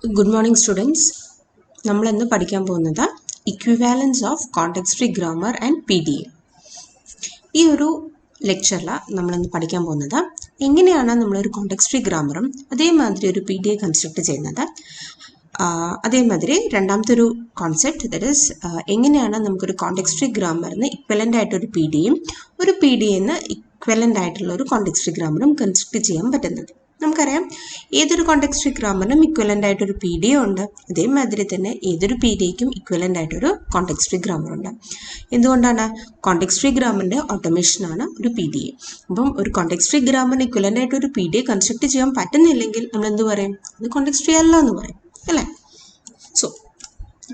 Good morning students. നമ്മൾ ഇന്ന് പഠിക്കാൻ പോകുന്നത് equivalence of context free grammar and PDA. ഈ ഒരു ലെക്ചറിൽ നമ്മളിന്ന് പഠിക്കാൻ പോകുന്നത് എങ്ങനെയാണ് നമ്മളൊരു കോണ്ടെക്സ്റ്റ് ഫ്രീ ഗ്രാമറും അതേമാതിരി ഒരു PDA കൺസ്ട്രക്ട് ചെയ്യുന്നത്. അതേമാതിരി രണ്ടാമത്തെ ഒരു കോൺസെപ്റ്റ് ദാറ്റ് ഈസ് എങ്ങനെയാണ് നമുക്കൊരു കോണ്ടെക്സ്റ്റ് ഫ്രീ ഗ്രാമറിന് ഇക്വലൻ്റ് ആയിട്ടൊരു PDAയും ഒരു PDAന്ന് ഇക്വലൻ്റ് ആയിട്ടുള്ള ഒരു കോണ്ടെക്സ്റ്റ് ഫ്രീ ഗ്രാമറും കൺസ്ട്രക്ട് ചെയ്യാൻ പറ്റുന്നത്. നമുക്കറിയാം ഏതൊരു കോണ്ടെക്സ്റ്റ് ഫ്രീ ഗ്രാമറിനും ഇക്വലൻ്റ് ആയിട്ടൊരു PDA ഉണ്ട്, അതേമാതിരി തന്നെ ഏതൊരു PDAയ്ക്കും ഇക്വലൻ്റ് ആയിട്ടൊരു കോണ്ടെക്സ്റ്റ് ഫ്രീ ഗ്രാമർ ഉണ്ട്. എന്തുകൊണ്ടാണ്? കോണ്ടെക്സ്റ്റ് ഫ്രീ ഗ്രാമറിൻ്റെ ഓട്ടോമേഷനാണ് ഒരു PDA. അപ്പം ഒരു കോണ്ടെക്സ്റ്റ് ഫ്രീ ഗ്രാമറിന് ഇക്വലൻ്റ് ആയിട്ടൊരു PDA കൺസ്ട്രക്ട് ചെയ്യാൻ പറ്റുന്നില്ലെങ്കിൽ നമ്മൾ എന്ത് പറയും? അത് കോണ്ടെക്സ്റ്റ് ഫ്രീ അല്ല എന്ന് പറയും, അല്ലേ? സോ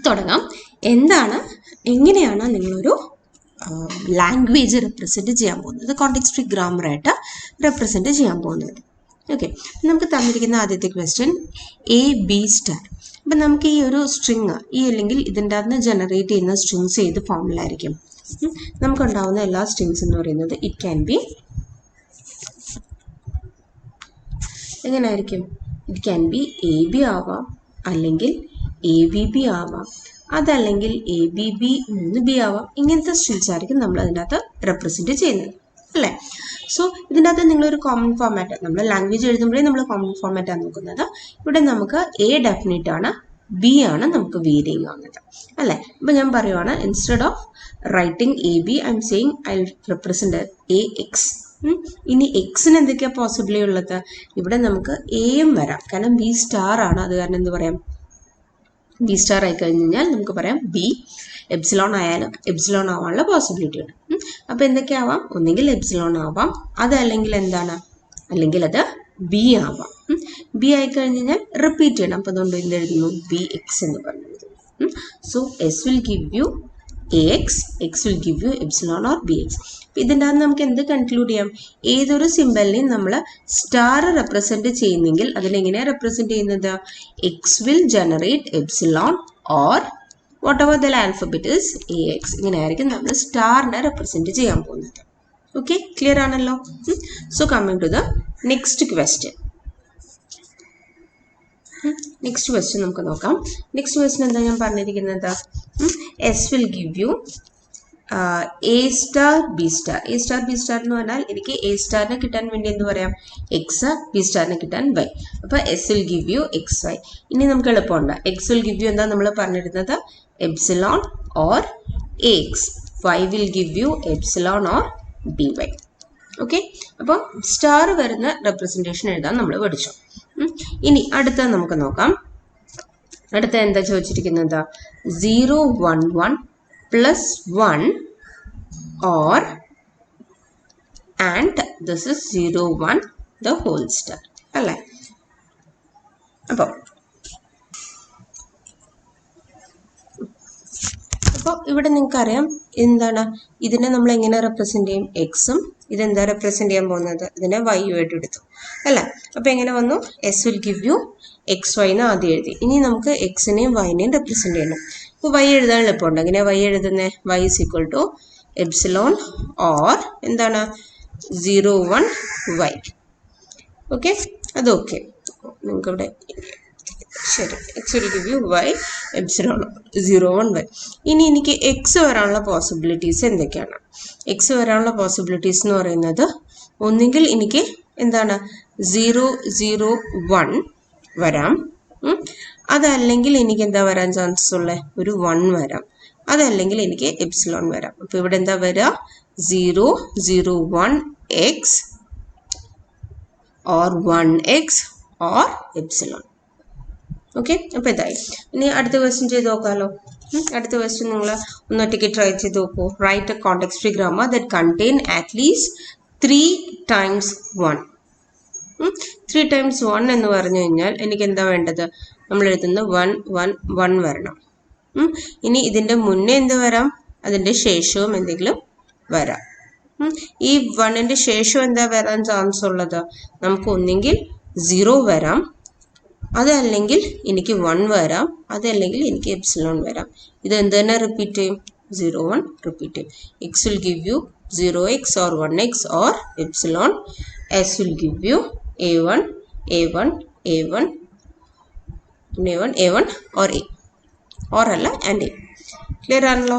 തുടങ്ങാം. എങ്ങനെയാണ് നിങ്ങളൊരു ലാംഗ്വേജ് റെപ്രസെൻറ്റ് ചെയ്യാൻ പോകുന്നത്, കോണ്ടെക്സ്റ്റ് ഫ്രീ ഗ്രാമറായിട്ട് റെപ്രസെൻറ്റ് ചെയ്യാൻ പോകുന്നത്. ഓക്കെ, നമുക്ക് തന്നിരിക്കുന്ന ആദ്യത്തെ ക്വസ്റ്റ്യൻ AB സ്റ്റാർ. അപ്പം നമുക്ക് ഈ ഒരു സ്ട്രിങ് അല്ലെങ്കിൽ ഇതിൻ്റെ അകത്ത് ജനറേറ്റ് ചെയ്യുന്ന സ്ട്രിങ്സ് ഏത് ഫോമിലായിരിക്കും? നമുക്കുണ്ടാവുന്ന എല്ലാ സ്ട്രിങ്സ് എന്ന് പറയുന്നത് ഇറ്റ് ക്യാൻ ബി എങ്ങനെയായിരിക്കും? ഇറ്റ് ക്യാൻ ബി AB ആവാം, അല്ലെങ്കിൽ ABB ആവാം, അതല്ലെങ്കിൽ ABB 3B ആവാം. ഇങ്ങനത്തെ സ്ട്രിങ്സ് ആയിരിക്കും നമ്മൾ അതിനകത്ത് റെപ്രസെൻറ്റ് ചെയ്യുന്നത്, അല്ലേ? സോ ഇതിൻ്റെ അകത്ത് നിങ്ങളൊരു കോമൺ ഫോമാറ്റ്, നമ്മൾ ലാംഗ്വേജ് എഴുതുമ്പോഴേ നമ്മൾ കോമൺ ഫോമാറ്റാണ് നോക്കുന്നത്. ഇവിടെ നമുക്ക് A ഡെഫിനിറ്റ് ആണ്, B ആണ് നമുക്ക് വേരിയിങ് ആവുന്നത്, അല്ലേ? അപ്പം ഞാൻ പറയുവാണ്, instead of writing AB I am saying I represent AX. ഇനി എക്സിന് എന്തൊക്കെയാണ് പോസിബിളി ഉള്ളത്? ഇവിടെ നമുക്ക് എയും വരാം, കാരണം B സ്റ്റാർ ആണ്. അത് കാരണം എന്ത് പറയാം? B സ്റ്റാർ ആയി കഴിഞ്ഞ് കഴിഞ്ഞാൽ നമുക്ക് പറയാം B. എപ്സിലോൺ ആയാലും എപ്സിലോൺ ആവാനുള്ള പോസിബിലിറ്റി ഉണ്ട്. അപ്പോൾ എന്തൊക്കെയാവാം? ഒന്നെങ്കിൽ എപ്സിലോൺ ആവാം, അതല്ലെങ്കിൽ എന്താണ്, അല്ലെങ്കിൽ അത് B ആവാം. B ആയി കഴിഞ്ഞ് കഴിഞ്ഞാൽ റിപ്പീറ്റ് ചെയ്യണം. അപ്പോൾ അതുകൊണ്ട് എന്ത് എഴുതുന്നു? BX എന്ന് പറഞ്ഞത്. So S will give you AX, X will give you epsilon or BX. ഇതിൻ്റെ അകത്ത് നമുക്ക് എന്ത് കൺക്ലൂഡ് ചെയ്യാം? ഏതൊരു സിമ്പലിനെയും നമ്മൾ സ്റ്റാർ റെപ്രസെൻറ്റ് ചെയ്യുന്നെങ്കിൽ അതിനെങ്ങനെയാണ് റെപ്രസെൻറ്റ് ചെയ്യുന്നത്? X will generate epsilon or whatever the alphabet is AX. ഇങ്ങനെയായിരിക്കും നമ്മൾ സ്റ്റാറിനെ റെപ്രസെൻറ്റ് ചെയ്യാൻ പോകുന്നത്. ഓക്കെ, ക്ലിയർ ആണല്ലോ? So coming to the next question. Next question നമുക്ക് നോക്കാം. നെക്സ്റ്റ് ക്വസ്റ്റ്യൻ എന്താ ഞാൻ പറഞ്ഞിരിക്കുന്നത്? S will give you A star B star. A star B star എന്ന് പറഞ്ഞാൽ എനിക്ക് A സ്റ്റാറിനെ കിട്ടാൻ വേണ്ടി എന്ത് പറയാം? X, B സ്റ്റാറിനെ കിട്ടാൻ Y. അപ്പോൾ S will give you XY. ഇനി നമുക്ക് എളുപ്പമുണ്ട്. X will give you എന്താ നമ്മൾ പറഞ്ഞിരുന്നത്? Epsilon or AX. Y will give you epsilon or BY. Okay, അപ്പോൾ സ്റ്റാർ വരുന്ന റെപ്രസെൻറ്റേഷൻ എഴുതാൻ നമ്മൾ പഠിച്ചു. ഇനി അടുത്തത് നമുക്ക് നോക്കാം. അടുത്ത എന്താ ചോദിച്ചിരിക്കുന്നത്? 0, 1, 1 plus 1 or and this is 0, 1 the whole star, അല്ലേ? അപ്പോൾ ഇവിടെ നിങ്ങൾക്കറിയാം എന്താണ് ഇതിനെ നമ്മൾ എങ്ങനെ റെപ്രസെൻറ്റ് ചെയ്യും? എക്സും ഇതെന്താ റെപ്രസെൻറ്റ് ചെയ്യാൻ പോകുന്നത്? ഇതിനെ Y ആയിട്ട് എടുത്തു, അല്ലേ? അപ്പോൾ എങ്ങനെ വന്നു? S will give you XY എന്ന് ആദ്യം എഴുതി. ഇനി നമുക്ക് എക്സിനെയും വൈനെയും റെപ്രസെൻറ്റ് ചെയ്യണം. ഇപ്പോൾ Y എഴുതാൻ എളുപ്പമുണ്ട്. എങ്ങനെ Y എഴുതുന്നത്? Y is equal to epsilon or എന്താണ് 0, 1 Y. ഓക്കെ, അത് ഓക്കെ. നിങ്ങൾക്കിവിടെ ശരി, X will give you Y epsilon 0, 1 Y. ഇനി എനിക്ക് എക്സ് വരാനുള്ള പോസിബിലിറ്റീസ് എന്തൊക്കെയാണ്? എക്സ് വരാനുള്ള പോസിബിലിറ്റീസ് എന്ന് പറയുന്നത് ഒന്നുകിൽ എനിക്ക് എന്താണ് 0, 0, 1 വരാം, അതല്ലെങ്കിൽ എനിക്ക് എന്താ വരാൻ ചാൻസസ് ഉള്ളത്? ഒരു 1 വരാം, അതല്ലെങ്കിൽ എനിക്ക് എപ്സിലോൺ വരാം. അപ്പോൾ ഇവിടെ എന്താ വരിക? 0, 0, 1 X or 1X or epsilon. Okay, അപ്പോൾ ഇതായി. ഇനി അടുത്ത ക്വസ്റ്റ്യൻ ചെയ്ത് നോക്കാമല്ലോ. അടുത്ത ക്വസ്റ്റ്യൻ നിങ്ങൾ ഒന്നൊറ്റയ്ക്ക് ട്രൈ ചെയ്ത് നോക്കൂ. Write a context free grammar that contain at least 3 times 1. 3 times 1 എന്ന് പറഞ്ഞു കഴിഞ്ഞാൽ എനിക്ക് എന്താ വേണ്ടത്? നമ്മൾ എഴുതുന്ന 1, 1, 1 വരണം. ഇനി ഇതിൻ്റെ മുന്നേ എന്ത് വരാം? അതിൻ്റെ ശേഷവും എന്തെങ്കിലും വരാം. ഈ 1ൻ്റെ ശേഷം എന്താ വരാൻ ചാൻസ് ഉള്ളത്? നമുക്ക് ഒന്നെങ്കിൽ 0 വരാം, അതല്ലെങ്കിൽ എനിക്ക് 1 വരാം, അതല്ലെങ്കിൽ എനിക്ക് എപ്സിലോൺ വരാം. ഇത് എന്ത് തന്നെ റിപ്പീറ്റ് ചെയ്യും? 0, 1 റിപ്പീറ്റ് ചെയ്യും. X will give you 0X or 1X or epsilon. S will give you A1, A1, A1 A1 or A, or അല്ല and A. ക്ലിയർ ആണല്ലോ?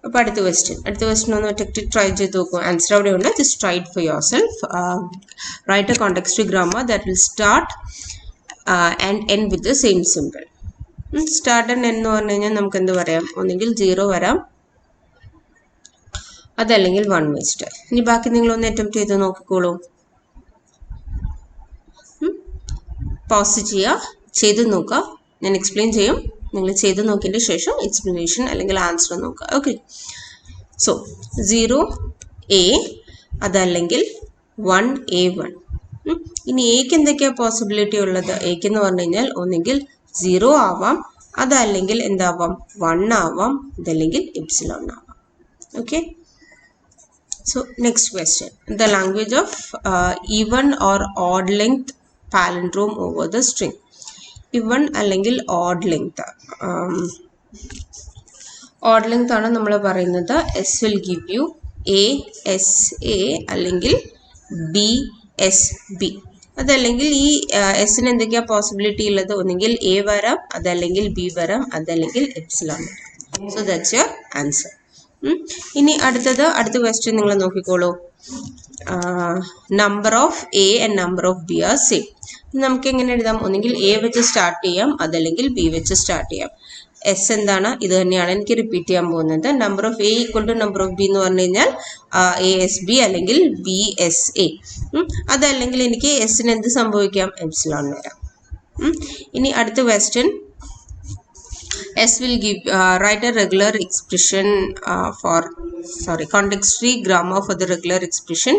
അപ്പോൾ അടുത്ത ക്വസ്റ്റ്യൻ ഒന്ന് ഒറ്റയ്ക്ക് ട്രൈ ചെയ്ത് നോക്കൂ. ആൻസർ അവിടെ ഉണ്ട്. Just try it for your self. Write a context grammar that will start and end with the same simple. Start and end എന്ന് പറഞ്ഞു കഴിഞ്ഞാൽ നമുക്ക് എന്ത് പറയാം? ഒന്നെങ്കിൽ 0 വരാം, അതല്ലെങ്കിൽ 1 വെച്ചിട്ട്. ഇനി ബാക്കി നിങ്ങളൊന്ന് അറ്റംപ്റ്റ് ചെയ്ത് നോക്കിക്കോളൂ. പോസ് ചെയ്ത് നോക്കുക. ഞാൻ എക്സ്പ്ലെയിൻ ചെയ്യും. നിങ്ങൾ ചെയ്ത് നോക്കിയതിന് ശേഷം എക്സ്പ്ലനേഷൻ അല്ലെങ്കിൽ ആൻസർ നോക്കുക. ഓക്കെ. സോ 0A, അതല്ലെങ്കിൽ 1A1. ഇനി എക്ക് എന്തൊക്കെയാണ് പോസിബിലിറ്റി ഉള്ളത്? എക്ക് എന്ന് പറഞ്ഞു കഴിഞ്ഞാൽ ഒന്നെങ്കിൽ 0 ആവാം, അതല്ലെങ്കിൽ എന്താവാം? 1 ആവാം, അതല്ലെങ്കിൽ എപ്സിലോൺ ആവാം. Okay. So next question, the language of even or odd length palindrome over the string. Even അല്ലെങ്കിൽ odd length. Odd length ആണ് നമ്മൾ പറയുന്നത്. S will give you ASA അല്ലെങ്കിൽ BSB. അതല്ലെങ്കിൽ ഈ എസിന് എന്തൊക്കെയാണ് പോസിബിലിറ്റി ഉള്ളത്? ഒന്നെങ്കിൽ A വരാം, അതല്ലെങ്കിൽ B വരാം, അതല്ലെങ്കിൽ എപ്സിലോൺ വരാം. So that's your answer. ഇനി അടുത്ത ക്വസ്റ്റ്യൻ നിങ്ങൾ നോക്കിക്കോളൂ. Number of A and number of B are same. നമുക്ക് എങ്ങനെ എഴുതാം? ഒന്നെങ്കിൽ എ വെച്ച് സ്റ്റാർട്ട് ചെയ്യാം, അതല്ലെങ്കിൽ ബി വെച്ച് സ്റ്റാർട്ട് ചെയ്യാം. എസ് എന്താണ്? ഇത് തന്നെയാണ് എനിക്ക് റിപ്പീറ്റ് ചെയ്യാൻ പോകുന്നത്. Number of A equal to number of B എന്ന് പറഞ്ഞു കഴിഞ്ഞാൽ ASB അല്ലെങ്കിൽ BSA. അതല്ലെങ്കിൽ എനിക്ക് എസിന് എന്ത് സംഭവിക്കാം? എപ്സിലോൺ വരാം. ഇനി അടുത്ത question, S will give write a regular expression context-free grammar for the regular expression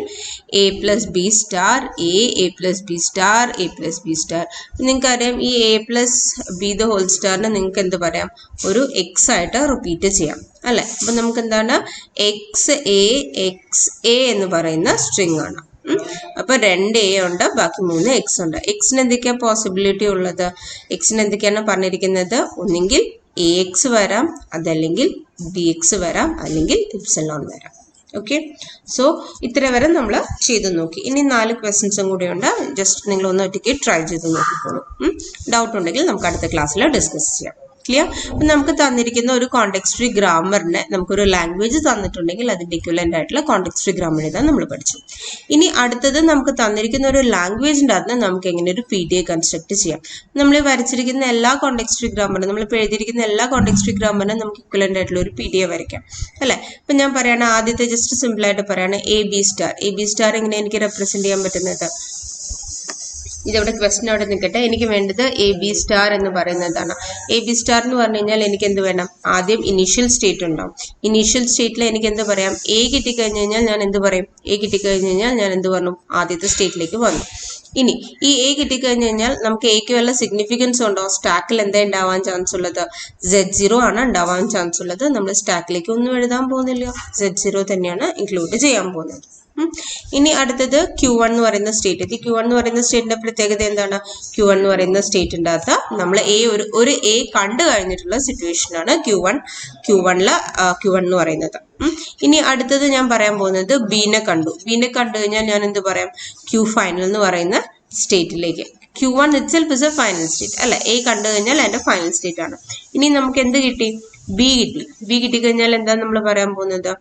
A plus B star A plus B star A plus B star. നിങ്ങൾക്ക് അറിയാം ഈ A plus B the whole starനെ നിങ്ങൾക്ക് എന്ത് പറയാം? ഒരു X ആയിട്ട് repeat ചെയ്യാം അല്ലേ? അപ്പം നമുക്ക് എന്താണ്? XA എന്ന് പറയുന്ന സ്ട്രിങ് ആണ്. അപ്പോൾ 2 A ഉണ്ട്, ബാക്കി 3 X ഉണ്ട്. എക്സിന് എന്തൊക്കെയാണ് പോസിബിലിറ്റി ഉള്ളത്? എക്സിന് എന്തൊക്കെയാണ് പറഞ്ഞിരിക്കുന്നത്? ഒന്നെങ്കിൽ AX വരാം, അതല്ലെങ്കിൽ BX വരാം, അല്ലെങ്കിൽ എപ്സിലോൺ വരാം. ഓക്കെ. സോ ഇത്ര വരെ നമ്മൾ ചെയ്ത് നോക്കി. ഇനി 4 ക്വസ്റ്റ്യൻസും കൂടെ ഉണ്ട്. ജസ്റ്റ് നിങ്ങൾ ഒന്ന് ഒറ്റയ്ക്ക് ട്രൈ ചെയ്ത് നോക്കിക്കോളൂ. ഡൗട്ട് ഉണ്ടെങ്കിൽ നമുക്ക് അടുത്ത ക്ലാസ്സിൽ ഡിസ്കസ് ചെയ്യാം. ക്ലിയർ? അപ്പം നമുക്ക് തന്നിരിക്കുന്ന ഒരു കോണ്ടെക്സ്റ്റ് ഗ്രാമറിന് നമുക്കൊരു ലാംഗ്വേജ് തന്നിട്ടുണ്ടെങ്കിൽ അതിൻ്റെ ഇക്വലൻ്റ് ആയിട്ടുള്ള കോണ്ടെക്സ്റ്റ് ഗ്രാമർ എഴുതാൻ നമ്മൾ പഠിച്ചു. ഇനി അടുത്തത് നമുക്ക് തന്നിരിക്കുന്ന ഒരു ലാംഗ്വേജിൻ്റെ അകത്ത് നമുക്ക് എങ്ങനെ ഒരു PDA കൺസ്ട്രക്ട് ചെയ്യാം. നമ്മൾ വരച്ചിരിക്കുന്ന എല്ലാ കോണ്ടെക്സ്റ്റ് ഗ്രാമറിനും, നമ്മളിപ്പോൾ എഴുതിയിരിക്കുന്ന എല്ലാ കോണ്ടെക്സ്റ്റ് ഗ്രാമറിനും നമുക്ക് ഇക്വലൻ്റ് ആയിട്ടുള്ള ഒരു PDA വരയ്ക്കാം അല്ലേ? അപ്പം ഞാൻ പറയുകയാണ്, ആദ്യത്തെ ജസ്റ്റ് സിമ്പിളായിട്ട് പറയുകയാണ് A B സ്റ്റാർ എങ്ങനെ എനിക്ക് റെപ്രസെൻറ്റ് ചെയ്യാൻ പറ്റുന്നത്? ഇതവിടെ ക്വസ്റ്റ്യൻ അവിടെ നിൽക്കട്ടെ. എനിക്ക് വേണ്ടത് AB സ്റ്റാർ എന്ന് പറയുന്നതാണ്. AB സ്റ്റാർ എന്ന് പറഞ്ഞു കഴിഞ്ഞാൽ എനിക്ക് എന്ത് വേണം? ആദ്യം ഇനീഷ്യൽ സ്റ്റേറ്റ് ഉണ്ടാവും. ഇനീഷ്യൽ സ്റ്റേറ്റിൽ എനിക്ക് എന്ത് പറയാം? A കിട്ടിക്കഴിഞ്ഞ് കഴിഞ്ഞാൽ ഞാൻ എന്ത് പറയും? A കിട്ടിക്കഴിഞ്ഞ് കഴിഞ്ഞാൽ ഞാൻ എന്ത് പറഞ്ഞു? ആദ്യത്തെ സ്റ്റേറ്റിലേക്ക് വന്നു. ഇനി ഈ A കിട്ടിക്കഴിഞ്ഞ് കഴിഞ്ഞാൽ നമുക്ക് Aക്ക് വല്ല സിഗ്നിഫിക്കൻസ് ഉണ്ടോ? സ്റ്റാക്കിൽ എന്താ ഉണ്ടാവാൻ ചാൻസ് ഉള്ളത്? Z0 ആണ് ഉണ്ടാവാൻ ചാൻസ് ഉള്ളത്. നമ്മൾ സ്റ്റാക്കിലേക്ക് ഒന്നും എഴുതാൻ പോകുന്നില്ല, Z0 തന്നെയാണ് ഇൻക്ലൂഡ് ചെയ്യാൻ പോകുന്നത്. ഇനി അടുത്തത് Q1 എന്ന് പറയുന്ന സ്റ്റേറ്റ്. Q1 എന്ന് പറയുന്ന സ്റ്റേറ്റിന്റെ പ്രത്യേകത എന്താണ്? Q1 എന്ന് പറയുന്ന സ്റ്റേറ്റിൻ്റെ അകത്ത് നമ്മൾ ഒരു A കണ്ടു കഴിഞ്ഞിട്ടുള്ള സിറ്റുവേഷൻ ആണ് Q1 എന്ന് പറയുന്നത്. ഇനി അടുത്തത് ഞാൻ പറയാൻ പോകുന്നത് ബീനെ കണ്ടു കഴിഞ്ഞാൽ ഞാൻ എന്ത് പറയാം? Q ഫൈനൽ എന്ന് പറയുന്ന സ്റ്റേറ്റിലേക്ക്. Q1 itself is a final state അല്ലെ? A കണ്ടു കഴിഞ്ഞാൽ അതിന്റെ ഫൈനൽ സ്റ്റേറ്റ് ആണ്. ഇനി നമുക്ക് എന്ത് കിട്ടി? B കിട്ടിക്കഴിഞ്ഞാൽ എന്താ നമ്മൾ പറയാൻ പോകുന്നത്?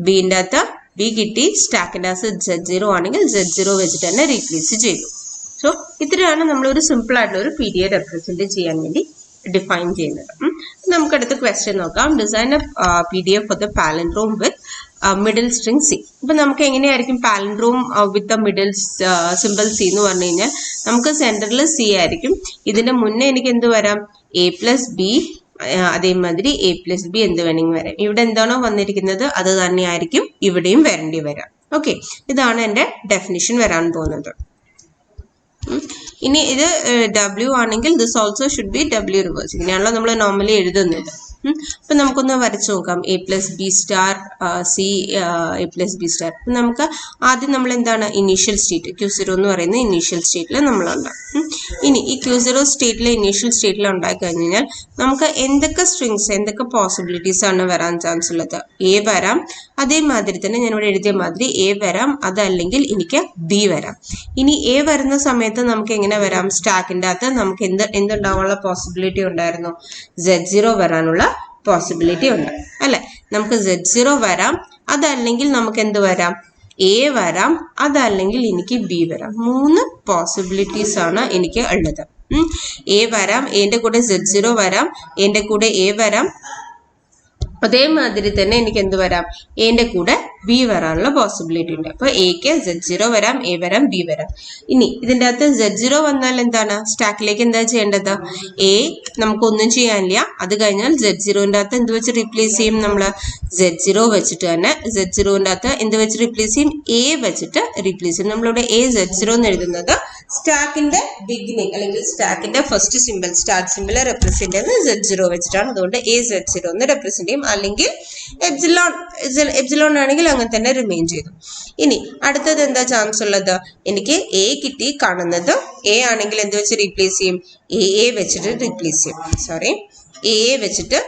ബീൻ്റെ അകത്ത് B കിട്ടി, സ്റ്റാക്കിൻ്റെ അകത്ത് Z0 ആണെങ്കിൽ Z0 വെച്ചിട്ട് തന്നെ റീപ്ലേസ് ചെയ്തു. സോ ഇത്രയാണ് നമ്മളൊരു സിമ്പിൾ ആയിട്ടുള്ള ഒരു PDA റെപ്രസെന്റ് ചെയ്യാൻ വേണ്ടി ഡിഫൈൻ ചെയ്യുന്നത്. നമുക്ക് അടുത്ത ക്വസ്റ്റ്യൻ നോക്കാം. Design a PDA for the palindrome with middle string C. ഇപ്പം നമുക്ക് എങ്ങനെയായിരിക്കും palindrome with the middle simple C എന്ന് പറഞ്ഞു കഴിഞ്ഞാൽ നമുക്ക് സെൻറ്ററിൽ C ആയിരിക്കും. ഇതിന്റെ മുന്നേ എനിക്ക് എന്ത് വരാം? A plus B, അതേമാതിരി A plus B എന്ത് വേണമെങ്കിൽ വരാം. ഇവിടെ എന്താണോ വന്നിരിക്കുന്നത് അത് തന്നെയായിരിക്കും ഇവിടെയും വരേണ്ടി വരാം. ഓക്കെ, ഇതാണ് എൻ്റെ ഡെഫിനിഷൻ വരാൻ പോകുന്നത്. ഇനി ഇത് W ആണെങ്കിൽ this also should be W reverse. ഇങ്ങനെയാണല്ലോ നമ്മൾ നോർമലി എഴുതുന്നത്. അപ്പം നമുക്കൊന്ന് വരച്ചു നോക്കാം. A plus B star C A plus B star. നമുക്ക് ആദ്യം നമ്മൾ എന്താണ് ഇനീഷ്യൽ സ്റ്റേറ്റ് Q0 എന്ന് പറയുന്ന ഇനീഷ്യൽ സ്റ്റേറ്റിൽ നമ്മളുണ്ടാകും. ഇനി ഈ Q0 സ്റ്റേറ്റിലെ ഇനീഷ്യൽ സ്റ്റേറ്റിൽ ഉണ്ടായി കഴിഞ്ഞ് കഴിഞ്ഞാൽ നമുക്ക് എന്തൊക്കെ സ്ട്രിങ്സ് എന്തൊക്കെ പോസിബിലിറ്റീസ് ആണ് വരാൻ ചാൻസ് ഉള്ളത്? എ വരാം, അതേമാതിരി തന്നെ ഞാൻ ഇവിടെ എഴുതിയ മാതിരി എ വരാം, അതല്ലെങ്കിൽ എനിക്ക് ബി വരാം. ഇനി എ വരുന്ന സമയത്ത് നമുക്ക് എങ്ങനെ വരാം? സ്റ്റാക്കിൻ്റെ അകത്ത് നമുക്ക് എന്തുണ്ടാവാനുള്ള പോസിബിലിറ്റി ഉണ്ടായിരുന്നു? Z0 വരാനുള്ള പോസിബിലിറ്റി ഉണ്ട് അല്ലെ? നമുക്ക് Z0 വരാം, അതല്ലെങ്കിൽ നമുക്ക് എന്ത് വരാം? എ വരാം, അതല്ലെങ്കിൽ എനിക്ക് ബി വരാം. 3 പോസിബിലിറ്റീസ് ആണ് എനിക്ക് ഉള്ളത്. എ വരാം, എന്റെ കൂടെ Z0 വരാം, എന്റെ കൂടെ എ വരാം, അതേമാതിരി തന്നെ എനിക്ക് എന്ത് വരാം? എന്റെ കൂടെ ബി വരാനുള്ള പോസിബിലിറ്റി ഉണ്ട്. അപ്പൊ എക്ക് Z0 വരാം, എ വരാം, ബി വരാം. ഇനി ഇതിൻ്റെ അകത്ത് Z0 വന്നാൽ എന്താണ്? സ്റ്റാക്കിലേക്ക് എന്താ ചെയ്യേണ്ടത്? എ നമുക്കൊന്നും ചെയ്യാനില്ല. അത് കഴിഞ്ഞാൽ Z0ൻ്റെ അകത്ത് എന്ത് വെച്ച് റീപ്ലേസ് ചെയ്യും? നമ്മൾ Z0 വെച്ചിട്ട് തന്നെ Z0ൻ്റെ അകത്ത് എന്ത് വെച്ച് റീപ്ലേസ് ചെയ്യും? എ വെച്ചിട്ട് റീപ്ലേസ് ചെയ്യും. നമ്മളിവിടെ എ Z0 എന്ന് എഴുതുന്നത് സ്റ്റാക്കിന്റെ ബിഗിനിങ് അല്ലെങ്കിൽ സ്റ്റാക്കിന്റെ first simple start simple represent ചെയ്യുന്നത് Z0 വെച്ചിട്ടാണ്. അതുകൊണ്ട് എ Z0 എന്ന് റെപ്രസെന്റ് ചെയ്യും. അല്ലെങ്കിൽ എപ്സിലോൺ ആണെങ്കിൽ അങ്ങനെ തന്നെ റിമെയിൻ ചെയ്തു. ഇനി അടുത്തത് എന്താ ചാൻസ് ഉള്ളത്? എനിക്ക് എ കിട്ടി. കാണുന്നത് എ ആണെങ്കിൽ എന്ത് വെച്ച് റീപ്ലേസ് ചെയ്യും? എ വെച്ചിട്ട് റീപ്ലേസ് ചെയ്യും. എ വെച്ചിട്ട്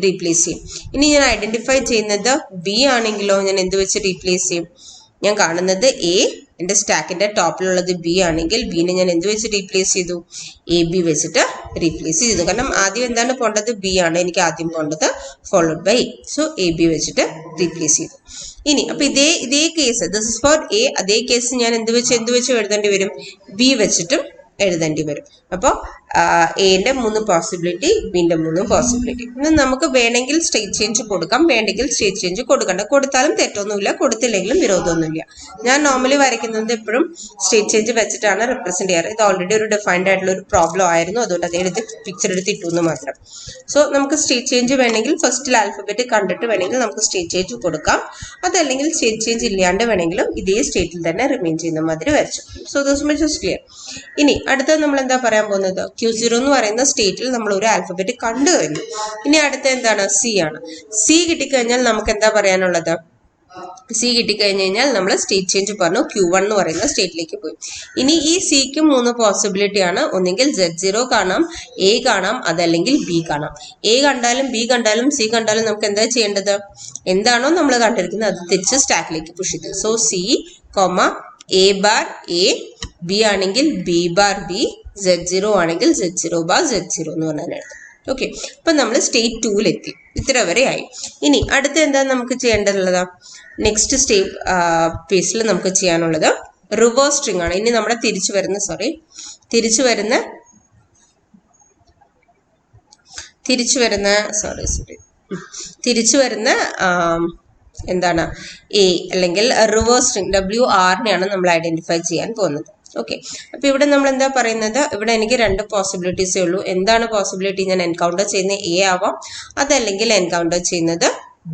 റീപ്ലേസ് ചെയ്യും. ഇനി ഞാൻ ഐഡന്റിഫൈ ചെയ്യുന്നത് ബി ആണെങ്കിലോ ഞാൻ എന്ത് വെച്ച് റീപ്ലേസ് ചെയ്യും? ഞാൻ കാണുന്നത് എ, എൻ്റെ സ്റ്റാക്കിന്റെ ടോപ്പിലുള്ളത് ബി ആണെങ്കിൽ ബിനെ ഞാൻ എന്ത് വെച്ച് റീപ്ലേസ് ചെയ്തു? എ ബി വെച്ചിട്ട് റീപ്ലേസ് ചെയ്തു. കാരണം ആദ്യം എന്താണ് പോണ്ടത്? ബി ആണ് എനിക്ക് ആദ്യം പോണ്ടത്, followed by. So A B വെച്ചിട്ട് റീപ്ലേസ് ചെയ്തു. ഇനി അപ്പൊ ഇതേ case this is for A. അതേ കേസ് ഞാൻ എന്ത് വെച്ച് എഴുതേണ്ടി വരും? ബി വെച്ചിട്ടും എഴുതേണ്ടി വരും. അപ്പോൾ എന്റെ 3 പോസിബിലിറ്റി, ബിന്റെ 3 പോസിബിലിറ്റി. ഇനി നമുക്ക് വേണമെങ്കിൽ സ്റ്റേറ്റ് ചേഞ്ച് കൊടുക്കാം, വേണ്ടെങ്കിൽ സ്റ്റേറ്റ് ചേഞ്ച് കൊടുക്കണ്ട. കൊടുത്താലും തെറ്റൊന്നുമില്ല, കൊടുത്തില്ലെങ്കിലും വിരോധമൊന്നുമില്ല. ഞാൻ നോർമലി വരയ്ക്കുന്നത് എപ്പോഴും സ്റ്റേറ്റ് ചേഞ്ച് വെച്ചിട്ടാണ് റെപ്രസെന്റ് ചെയ്യാറ്. ഇത് ഓൾറെഡി ഒരു ഡിഫൈൻഡ് ആയിട്ടുള്ള ഒരു പ്രോബ്ലം ആയിരുന്നു, അതുകൊണ്ട് അതെടുത്ത് പിക്ചർ എടുത്ത് ഇട്ടു എന്ന് മാത്രം. സോ നമുക്ക് സ്റ്റേറ്റ് ചേഞ്ച് വേണമെങ്കിൽ ഫസ്റ്റിൽ ആൽഫബറ്റ് കണ്ടിട്ട് വേണമെങ്കിൽ നമുക്ക് സ്റ്റേറ്റ് ചേഞ്ച് കൊടുക്കാം. അതല്ലെങ്കിൽ സ്റ്റേറ്റ് ചേഞ്ച് ഇല്ലാണ്ട് വേണമെങ്കിലും ഇതേ സ്റ്റേറ്റിൽ തന്നെ റിമെയിൻ ചെയ്യുന്ന മാതിരി വരച്ചു. So this much is clear. ഇനി അടുത്തത് നമ്മൾ എന്താ പറയാൻ പോകുന്നത്? Q0 എന്ന് പറയുന്ന സ്റ്റേറ്റിൽ നമ്മൾ ഒരു ആൽഫബറ്റ് കണ്ടു കഴിഞ്ഞു. ഇനി അടുത്ത എന്താണ്? സി ആണ്. സി കിട്ടിക്കഴിഞ്ഞാൽ നമുക്ക് എന്താ പറയാനുള്ളത്? സി കിട്ടിക്കഴിഞ്ഞ് കഴിഞ്ഞാൽ നമ്മൾ സ്റ്റേറ്റ് ചേഞ്ച് പറഞ്ഞു, Q1 എന്ന് പറയുന്ന സ്റ്റേറ്റിലേക്ക് പോയി. ഇനി ഈ സിക്കും 3 പോസിബിലിറ്റി ആണ്. ഒന്നെങ്കിൽ Z0 കാണാം, എ കാണാം, അതല്ലെങ്കിൽ ബി കാണാം. എ കണ്ടാലും ബി കണ്ടാലും സി കണ്ടാലും നമുക്ക് എന്താ ചെയ്യേണ്ടത്? എന്താണോ നമ്മൾ കണ്ടിരിക്കുന്നത് അത് തിരിച്ച് സ്റ്റാക്കിലേക്ക് പുഷ് ചെയ്തു. So C comma A bar A, B ആണെങ്കിൽ ബി ബാർ ബി, Z0 ആണെങ്കിൽ Z0 ബാർ Z0 എന്ന് പറഞ്ഞാൽ എഴുതാം. ഓക്കെ, അപ്പൊ നമ്മൾ സ്റ്റേറ്റ് 2-ലെത്തി. ഇത്ര വരെ ആയി. ഇനി അടുത്ത എന്താ നമുക്ക് ചെയ്യേണ്ടതുള്ളത്? നെക്സ്റ്റ് പേസിൽ നമുക്ക് ചെയ്യാനുള്ളത് റിവേഴ്സ് സ്ട്രിങ് ആണ്. ഇനി നമ്മുടെ തിരിച്ചു വരുന്ന എന്താണ്? എ അല്ലെങ്കിൽ റിവേഴ്സ് സ്ട്രിങ് WR-നെയാണ് നമ്മൾ ഐഡന്റിഫൈ ചെയ്യാൻ പോകുന്നത്. ഓക്കെ, അപ്പൊ ഇവിടെ നമ്മൾ എന്താ പറയുന്നത്? ഇവിടെ എനിക്ക് 2 പോസിബിലിറ്റീസേ ഉള്ളൂ. എന്താണ് പോസിബിലിറ്റി? ഞാൻ എൻകൗണ്ടർ ചെയ്യുന്ന എ ആവാം, അതല്ലെങ്കിൽ എൻകൗണ്ടർ ചെയ്യുന്നത്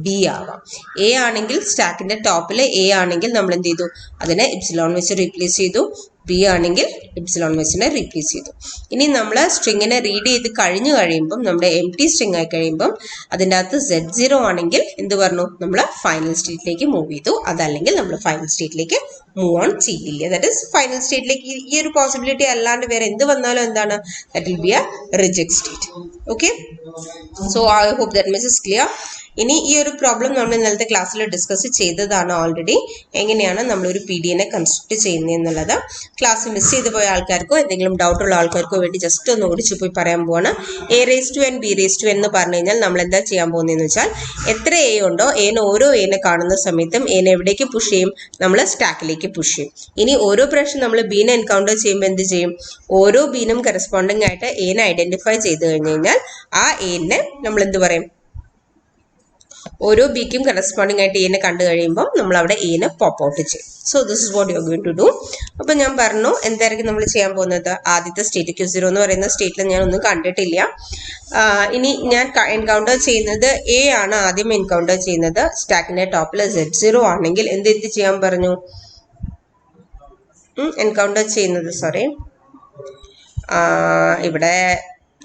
ബി ആവാം. എ ആണെങ്കിൽ സ്റ്റാക്കിന്റെ ടോപ്പിൽ എ ആണെങ്കിൽ നമ്മൾ എന്ത് ചെയ്തു? അതിനെ എപ്സിലോൺ വെച്ച് റീപ്ലേസ് ചെയ്തു. ബി ആണെങ്കിൽ എപ്സിലോൺ വെച്ചിനെ റീപ്ലേസ് ചെയ്തു. ഇനി നമ്മൾ സ്ട്രിങ്ങിനെ റീഡ് ചെയ്ത് കഴിയുമ്പം നമ്മുടെ എം ടി സ്ട്രിങ് ആയി കഴിയുമ്പം അതിൻ്റെ അകത്ത് Z0 ആണെങ്കിൽ എന്ത് പറഞ്ഞു? നമ്മൾ ഫൈനൽ സ്റ്റേറ്റിലേക്ക് മൂവ് ചെയ്തു. അതല്ലെങ്കിൽ നമ്മൾ ഫൈനൽ സ്റ്റേറ്റിലേക്ക് മൂവ് ഓൺ ചെയ്യില്ല. ദാറ്റ് ഇസ് ഫൈനൽ സ്റ്റേറ്റിലേക്ക് ഈ ഒരു പോസിബിലിറ്റി അല്ലാണ്ട് വേറെ എന്ത് വന്നാലും എന്താണ്? That will be a reject state. Okay, so I hope that much is clear. ഇനി ഈ ഒരു പ്രോബ്ലം നമ്മൾ ഇന്നലത്തെ ക്ലാസ്സിൽ ഡിസ്കസ് ചെയ്തതാണ് ഓൾറെഡി. എങ്ങനെയാണ് നമ്മളൊരു PDനെ കൺസ്ട്രക്ട് ചെയ്യുന്നത് എന്നുള്ളത്. ക്ലാസ് മിസ് ചെയ്ത് പോയ ആൾക്കാർക്കോ എന്തെങ്കിലും ഡൗട്ട് ഉള്ള ആൾക്കാർക്കോ വേണ്ടി ജസ്റ്റ് ഒന്ന് ഓടിച്ചു പോയി പറയാൻ പോവാണ്. A⁻n B⁻n എന്ന് പറഞ്ഞു കഴിഞ്ഞാൽ നമ്മൾ എന്താ ചെയ്യാൻ പോകുന്നതെന്ന് വെച്ചാൽ എത്ര എ ഉണ്ടോ ഓരോ എനെ കാണുന്ന സമയത്തും എനെ എവിടേക്ക് പുഷ് ചെയ്യും? നമ്മൾ സ്റ്റാക്കിലേക്ക് പുഷ് ചെയ്യും. ഇനി ഓരോ പ്രാവശ്യം നമ്മൾ ബീനെ എൻകൗണ്ടർ ചെയ്യുമ്പോൾ എന്ത് ചെയ്യും? ഓരോ ബീനും കറസ്പോണ്ടിങ് ആയിട്ട് എനെ ഐഡന്റിഫൈ ചെയ്ത് കഴിഞ്ഞ് കഴിഞ്ഞാൽ ആ എനെ നമ്മൾ എന്ത് പറയും? ഓരോ ബിക്കും കറസ്പോണ്ടിങ് ആയിട്ട് എനെ കണ്ടു കഴിയുമ്പോൾ നമ്മൾ അവിടെ എനെ പോപ്പ് ഔട്ട് ചെയ്യും. So this is what you are going to do. അപ്പൊ ഞാൻ പറഞ്ഞു എന്തായിരിക്കും നമ്മൾ ചെയ്യാൻ പോകുന്നത്? ആദ്യത്തെ സ്റ്റേറ്റ് Q0 എന്ന് പറയുന്ന സ്റ്റേറ്റിൽ ഞാൻ ഒന്നും കണ്ടിട്ടില്ല. ഇനി ഞാൻ എൻകൗണ്ടർ ചെയ്യുന്നത് എ ആണ്. ആദ്യം എൻകൗണ്ടർ ചെയ്യുന്നത് സ്റ്റാക്കിന്റെ ടോപ്പിൽ Z0 ആണെങ്കിൽ എന്ത് ചെയ്യാൻ പറഞ്ഞു? എൻകൗണ്ടർ ചെയ്യുന്നത് ഇവിടെ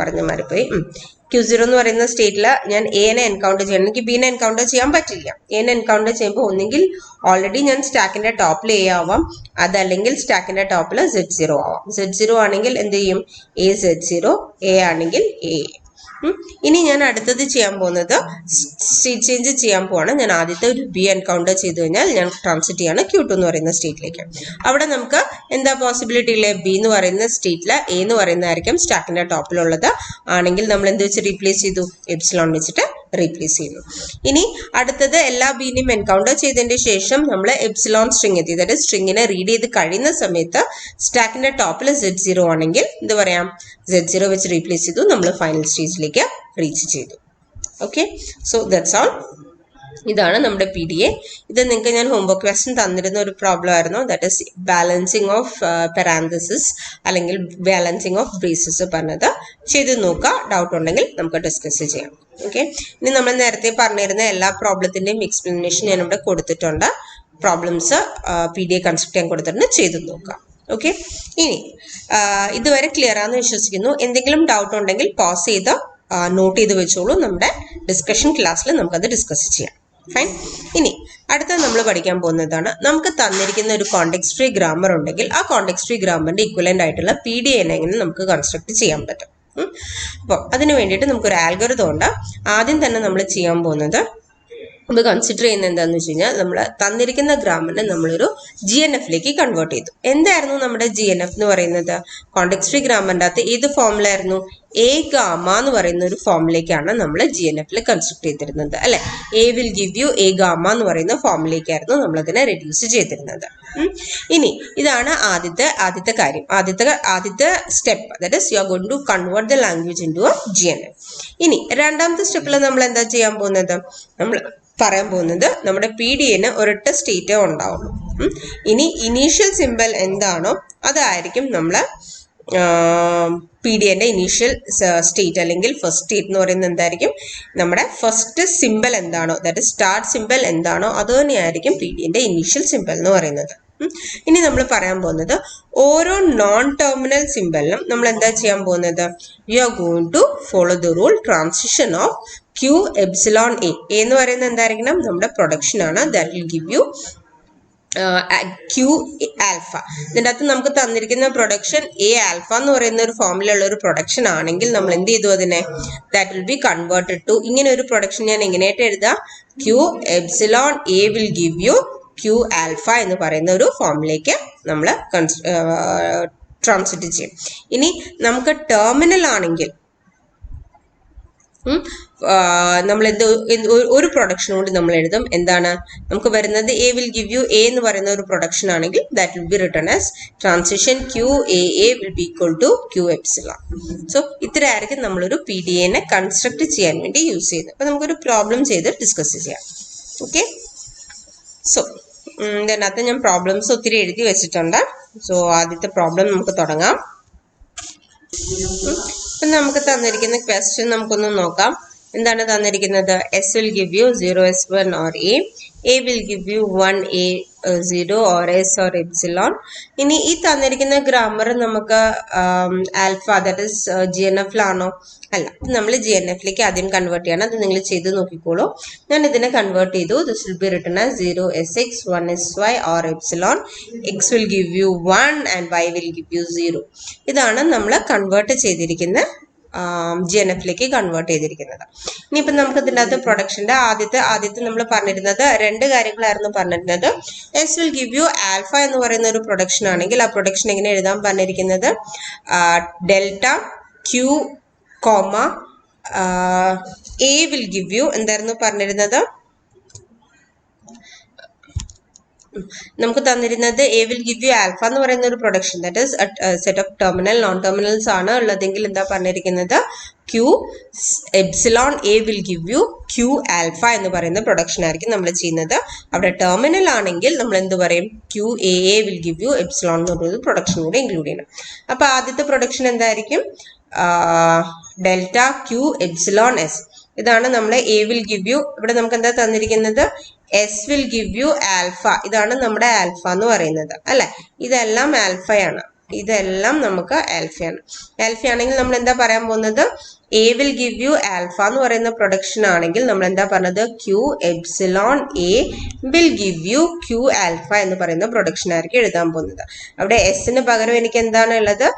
പറഞ്ഞ മാറിപ്പോയി. Q0 എന്ന് പറയുന്ന സ്റ്റേറ്റിൽ ഞാൻ എനെ എൻകൗണ്ടർ ചെയ്യണം, എനിക്ക് ബിനെ എൻകൗണ്ടർ ചെയ്യാൻ പറ്റില്ല. എനെ എൻകൗണ്ടർ ചെയ്യുമ്പോൾ ഒന്നെങ്കിൽ ഓൾറെഡി ഞാൻ സ്റ്റാക്കിന്റെ ടോപ്പിൽ എ ആവാം, അതല്ലെങ്കിൽ സ്റ്റാക്കിന്റെ ടോപ്പിൽ Z0 ആവാം. Z0 ആണെങ്കിൽ എന്ത് ചെയ്യും, എ Z0, എ ആണെങ്കിൽ എ. ഇനി ഞാൻ അടുത്തത് ചെയ്യാൻ പോകുന്നത് സ്റ്റേറ്റ് ചേഞ്ച് ചെയ്യാൻ പോവാണ്. ഞാൻ ആദ്യത്തെ ഒരു ബി എൻകൗണ്ടർ ചെയ്ത് കഴിഞ്ഞാൽ ഞാൻ ട്രാൻസിറ്റ് ചെയ്യാണ് Q2 എന്ന് പറയുന്ന സ്റ്റേറ്റിലേക്ക്. അവിടെ നമുക്ക് എന്താ പോസിബിലിറ്റി ഇല്ലേ, ബി എന്ന് പറയുന്ന സ്റ്റേറ്റിൽ എ എന്ന് പറയുന്നതായിരിക്കും സ്റ്റാക്കിന്റെ ടോപ്പിലുള്ളത്. ആണെങ്കിൽ നമ്മൾ എന്ത് വെച്ച് റീപ്ലേസ് ചെയ്തു, എപ്സിലോൺ വെച്ചിട്ട് റീപ്ലേസ് ചെയ്യുന്നു. ഇനി അടുത്തത് എല്ലാ ബിനെയും എൻകൗണ്ടർ ചെയ്തതിന്റെ ശേഷം നമ്മൾ എപ്സിലോൺ സ്ട്രിങ് എത്തി, അതായത് സ്ട്രിങ്ങിനെ റീഡ് ചെയ്ത് കഴിയുന്ന സമയത്ത് സ്റ്റാക്കിന്റെ ടോപ്പിൽ Z0 ആണെങ്കിൽ എന്ത് പറയാം, Z0 വെച്ച് റീപ്ലേസ് ചെയ്തു, നമ്മൾ ഫൈനൽ സ്റ്റേജിലേക്ക് റീച്ച് ചെയ്തു. Okay, so that's all. ഇതാണ് നമ്മുടെ PDA. ഇത് നിങ്ങൾക്ക് ഞാൻ ഹോംവർക്ക് ക്വസ്റ്റ്യൻ തന്നിരുന്ന ഒരു പ്രോബ്ലം ആയിരുന്നു, that is balancing of parenthesis അല്ലെങ്കിൽ ബാലൻസിങ് ഓഫ് ബ്രേസസ് പറഞ്ഞത്. ചെയ്ത് നോക്കുക, ഡൗട്ട് ഉണ്ടെങ്കിൽ നമുക്ക് ഡിസ്കസ് ചെയ്യാം. ഓക്കെ, ഇനി നമ്മൾ നേരത്തെ പറഞ്ഞിരുന്ന എല്ലാ പ്രോബ്ലത്തിന്റെയും എക്സ്പ്ലനേഷൻ ഞാൻ ഇവിടെ കൊടുത്തിട്ടുണ്ട്. പ്രോബ്ലംസ് PDA കൺസ്ട്രക്ട് ചെയ്യാൻ കൊടുത്തിട്ടുണ്ട്, ചെയ്ത് നോക്കാം. ഓക്കെ, ഇനി ഇതുവരെ ക്ലിയർ ആണെന്ന് വിശ്വസിക്കുന്നു. എന്തെങ്കിലും ഡൗട്ട് ഉണ്ടെങ്കിൽ പോസ് ചെയ്ത് നോട്ട് ചെയ്ത് വെച്ചോളൂ, നമ്മുടെ ഡിസ്കഷൻ ക്ലാസ്സിൽ നമുക്കത് ഡിസ്കസ് ചെയ്യാം. ഫൈൻ. ഇനി അടുത്ത നമ്മൾ പഠിക്കാൻ പോകുന്നതാണ്, നമുക്ക് തന്നിരിക്കുന്ന ഒരു കോണ്ടെക്സ്റ്റ് ഫ്രീ ഗ്രാമർ ഉണ്ടെങ്കിൽ ആ കോണ്ടെക്സ്റ്റ് ഫ്രീ ഗ്രാമറിന്റെ ഇക്വലന്റ് ആയിട്ടുള്ള PDA എങ്ങനെ നമുക്ക് കൺസ്ട്രക്ട് ചെയ്യാൻ പറ്റും. അപ്പോൾ അതിന് വേണ്ടിയിട്ട് നമുക്കൊരു ആൽഗോരിതം ഉണ്ട്. ആദ്യം തന്നെ നമ്മൾ ചെയ്യാൻ പോകുന്നത്, നമ്മൾ കൺസിഡർ ചെയ്യുന്നത് എന്താണെന്ന് വെച്ച് കഴിഞ്ഞാൽ, നമ്മൾ തന്നിരിക്കുന്ന ഗ്രാമറിനെ നമ്മളൊരു GNF-ലേക്ക് കൺവേർട്ട് ചെയ്തു. എന്തായിരുന്നു നമ്മുടെ GNF എന്ന് പറയുന്നത്, കോണ്ടെക്സ്റ്റ് ഫ്രീ ഗ്രാമറിൻ്റെ അകത്ത് ഏത് ഫോമിലായിരുന്നു, എ ഗാമ എന്ന് പറയുന്ന ഒരു ഫോമിലേക്കാണ് നമ്മൾ GNF-ൽ കൺസ്ട്രക്ട് ചെയ്തിരുന്നത്, അല്ലെ. A will give you A gamma എന്ന് പറയുന്ന ഫോമിലേക്കായിരുന്നു നമ്മളതിനെ റെഡ്യൂസ് ചെയ്തിരുന്നത്. ഇനി ഇതാണ് ആദ്യത്തെ കാര്യം, ആദ്യത്തെ step, that is you are going to convert the language into a GNF. ഇനി രണ്ടാമത്തെ സ്റ്റെപ്പിൽ നമ്മൾ എന്താ ചെയ്യാൻ പോകുന്നത്, നമ്മൾ പറയാൻ പോകുന്നത് നമ്മുടെ PDA-ന് ഒരൊറ്റ സ്റ്റേറ്റേ ഉണ്ടാവുള്ളൂ. ഇനി ഇനീഷ്യൽ സിമ്പൽ എന്താണോ അതായിരിക്കും നമ്മൾ PDA-ന്റെ ഇനീഷ്യൽ സ്റ്റേറ്റ് അല്ലെങ്കിൽ ഫസ്റ്റ് സ്റ്റേറ്റ് എന്ന് പറയുന്നത് എന്തായിരിക്കും, നമ്മുടെ ഫസ്റ്റ് സിമ്പൽ എന്താണോ, ദാറ്റ് സ്റ്റാർട്ട് സിമ്പൽ എന്താണോ അത് തന്നെയായിരിക്കും PDA-ന്റെ ഇനീഷ്യൽ സിമ്പൽ എന്ന് പറയുന്നത്. ഇനി നമ്മൾ പറയാൻ പോകുന്നത്, ഓരോ നോൺ ടെർമിനൽ സിമ്പലിനും നമ്മൾ എന്താ ചെയ്യാൻ പോകുന്നത്, you are going to follow the rule transition of Q epsilon A. എന്ന് പറയുന്നത് എന്തായിരിക്കണം, നമ്മുടെ പ്രൊഡക്ഷൻ ആണ്, that will give you Q alpha. ഇതിൻ്റെ അകത്ത് നമുക്ക് തന്നിരിക്കുന്ന പ്രൊഡക്ഷൻ എ ആൽഫ എന്ന് പറയുന്ന ഒരു ഫോമിലുള്ള ഒരു പ്രൊഡക്ഷൻ ആണെങ്കിൽ നമ്മൾ എന്ത് ചെയ്തു, അതിനെ that will be converted to, ഇങ്ങനെ ഒരു പ്രൊഡക്ഷൻ ഞാൻ എങ്ങനെയായിട്ട് എഴുതാം, Q epsilon A will give you Q alpha എന്ന് പറയുന്ന ഒരു ഫോമിലേക്ക് നമ്മൾ ട്രാൻസിറ്റ് ചെയ്യും. ഇനി നമുക്ക് ടെർമിനൽ ആണെങ്കിൽ നമ്മൾ ഒരു പ്രൊഡക്ഷൻ കൊണ്ട് നമ്മൾ എഴുതും, എന്താണ് നമുക്ക് വരുന്നത്, A will give you A എന്ന് പറയുന്ന ഒരു പ്രൊഡക്ഷൻ ആണെങ്കിൽ that will be written as transition Q A will be equal to Q epsilon. So ഇത്രയായിരിക്കും നമ്മളൊരു PDA-നെ കൺസ്ട്രക്ട് ചെയ്യാൻ വേണ്ടി യൂസ് ചെയ്യുന്നത്. അപ്പൊ നമുക്കൊരു പ്രോബ്ലം ചെയ്ത് ഡിസ്കസ് ചെയ്യാം. ഓക്കെ, സോ ഇതിനകത്ത് ഞാൻ പ്രോബ്ലംസ് ഒത്തിരി എഴുതി വെച്ചിട്ടുണ്ട്. സോ ആദ്യത്തെ പ്രോബ്ലം നമുക്ക് തുടങ്ങാം. അപ്പം നമുക്ക് തന്നിരിക്കുന്ന ക്വസ്റ്റ്യൻ നമുക്കൊന്ന് നോക്കാം. എന്താണ് തന്നിരിക്കുന്നത്, S will give you 0S1 or A will give you 1A0 or S or epsilon. ഇനി ഈ തന്നിരിക്കുന്ന ഗ്രാമർ നമുക്ക് ആൽഫ ദാറ്റ് ഇസ് GNF-ലാണോ, അല്ല, നമ്മൾ GNF-ലേക്ക് ആദ്യം കൺവേർട്ട് ചെയ്യണം. അത് നിങ്ങൾ ചെയ്ത് നോക്കിക്കോളൂ. ഞാൻ ഇതിനെ കൺവേർട്ട് ചെയ്തു. This will be written as 0SX 1SY or epsilon. X will give you 1 and Y will give you 0. ഇതാണ് നമ്മൾ കൺവേർട്ട് ചെയ്തിരിക്കുന്ന GNF-ലേക്ക് കൺവേർട്ട് ചെയ്തിരിക്കുന്നത്. ഇനിയിപ്പം നമുക്ക് ഇതിൻ്റെ അകത്ത് പ്രൊഡക്ഷൻ്റെ ആദ്യത്തെ നമ്മൾ പറഞ്ഞിരുന്നത് രണ്ട് കാര്യങ്ങളായിരുന്നു പറഞ്ഞിരുന്നത്. S will give you alpha എന്ന് പറയുന്ന ഒരു പ്രൊഡക്ഷൻ ആണെങ്കിൽ ആ പ്രൊഡക്ഷൻ എങ്ങനെ എഴുതാൻ പറഞ്ഞിരിക്കുന്നത്, delta Q comma A will give U എന്തായിരുന്നു പറഞ്ഞിരുന്നത്, നമുക്ക് തന്നിരുന്നത് A will give you alpha എന്ന് പറയുന്ന ഒരു production, that is set of terminal non terminals ആണ് ഉള്ളതെങ്കിൽ എന്താ പറഞ്ഞിരിക്കുന്നത്, Q epsilon A will give you Q alpha എന്ന് പറയുന്ന പ്രൊഡക്ഷൻ ആയിരിക്കും നമ്മൾ ചെയ്യുന്നത്. അവിടെ ടെർമിനൽ ആണെങ്കിൽ നമ്മൾ എന്ത് പറയും, Q A will give U epsilon എന്ന് പറയുന്ന പ്രൊഡക്ഷൻ കൂടെ ഇൻക്ലൂഡ് ചെയ്യണം. അപ്പൊ ആദ്യത്തെ പ്രൊഡക്ഷൻ എന്തായിരിക്കും, ഡെൽറ്റ Q എപ്സിലോൺ S. ഇതാണ് നമ്മൾ A വിൽ ഗിവ് യു, ഇവിടെ നമുക്ക് എന്താ തന്നിരിക്കുന്നത്, S will give you alpha. ഇതാണ് നമ്മുടെ ആൽഫ എന്ന് പറയുന്നത്, അല്ലെ. ഇതെല്ലാം ആൽഫയാണ്. ഇതെല്ലാം നമുക്ക് ആൽഫയാണ്. ആൽഫയാണെങ്കിൽ നമ്മൾ എന്താ പറയാൻ പോകുന്നത്? A will give you alpha എന്ന് പറയുന്ന പ്രൊഡക്ഷൻ ആണെങ്കിൽ നമ്മൾ എന്താ പറഞ്ഞത്? Q epsilon A will give you Q alpha എന്ന് പറയുന്ന പ്രൊഡക്ഷൻ ആയിരിക്കും എഴുതാൻ പോകുന്നത്. അവിടെ എസിന് പകരം എനിക്ക് എന്താണ് ഉള്ളത്?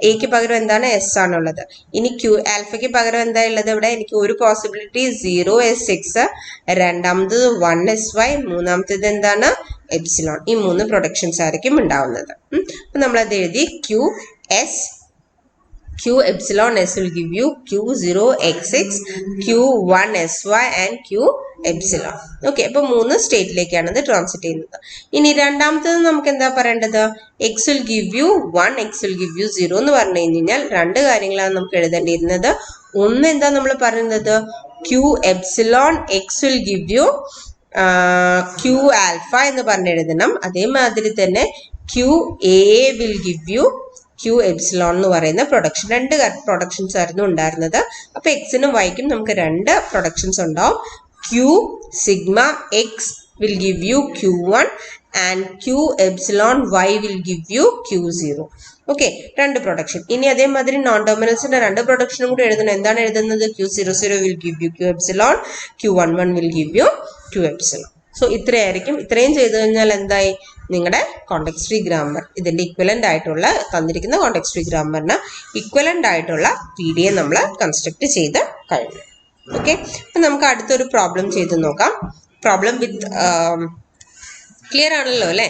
എക്ക് പകരം എന്താണ്? എസ് ആണുള്ളത്. ഇനി ക്യൂ ആൽഫയ്ക്ക് പകരം എന്താ ഉള്ളത്? ഇവിടെ എനിക്ക് ഒരു പോസിബിലിറ്റി 0s6, രണ്ടാമത്തത് 1sy, മൂന്നാമത്തേത് എന്താണ്? എപ്സിലോൺ. ഈ 3 പ്രൊഡക്ഷൻസ് ആയിരിക്കും ഉണ്ടാവുന്നത്. അപ്പൊ നമ്മളത് എഴുതി Q epsilon S will give you Q0x6, Q1sy and Q epsilon. Okay, അപ്പൊ 3 സ്റ്റേറ്റിലേക്കാണ് ഇത് ട്രാൻസിറ്റ് ചെയ്യുന്നത്. ഇനി രണ്ടാമത്തത് നമുക്ക് എന്താ പറയേണ്ടത്? X will give you 1, X will give you 0 എന്ന് പറഞ്ഞു കഴിഞ്ഞാൽ 2 കാര്യങ്ങളാണ് നമുക്ക് എഴുതേണ്ടിയിരുന്നത്. ഒന്ന് എന്താ നമ്മൾ പറയുന്നത്? Q epsilon X will give you Q alpha എന്ന് പറഞ്ഞ് എഴുതണം. അതേമാതിരി തന്നെ Q A will give you Q epsilon എന്ന് പറയുന്ന പ്രൊഡക്ഷൻ. 2 പ്രൊഡക്ഷൻസ് ആയിരുന്നു ഉണ്ടായിരുന്നത്. അപ്പൊ എക്സിനും വൈക്കും നമുക്ക് 2 പ്രൊഡക്ഷൻസ് ഉണ്ടാവും. Q sigma X will give U Q1 and Q epsilon Y will give U Q0. Okay, 2 production. ഇനി അതേമാതിരി നോൺ ടെർമിനൽസിന്റെ 2 പ്രൊഡക്ഷനും കൂടി എഴുതണം. എന്താണ് എഴുതുന്നത്? Q00 will give you Q epsilon, Q11 will give you Q epsilon. So ഇത്രയായിരിക്കും. ഇത്രയും ചെയ്തു കഴിഞ്ഞാൽ എന്തായി? നിങ്ങളുടെ കോണ്ടെക്സ്റ്റ് ഫ്രീ ഗ്രാമർ, ഇതിന്റെ ഇക്വലന്റ് ആയിട്ടുള്ള തന്നിരിക്കുന്ന കോണ്ടെക്സ്റ്റ് ഫ്രീ ഗ്രാമറിന് ഇക്വലന്റ് ആയിട്ടുള്ള PDF നമ്മൾ കൺസ്ട്രക്ട് ചെയ്ത് കഴിഞ്ഞു. ഓക്കെ, അപ്പൊ നമുക്ക് അടുത്തൊരു പ്രോബ്ലം ചെയ്ത് നോക്കാം. പ്രോബ്ലം വിത്ത് ക്ലിയർ ആണല്ലോ അല്ലെ?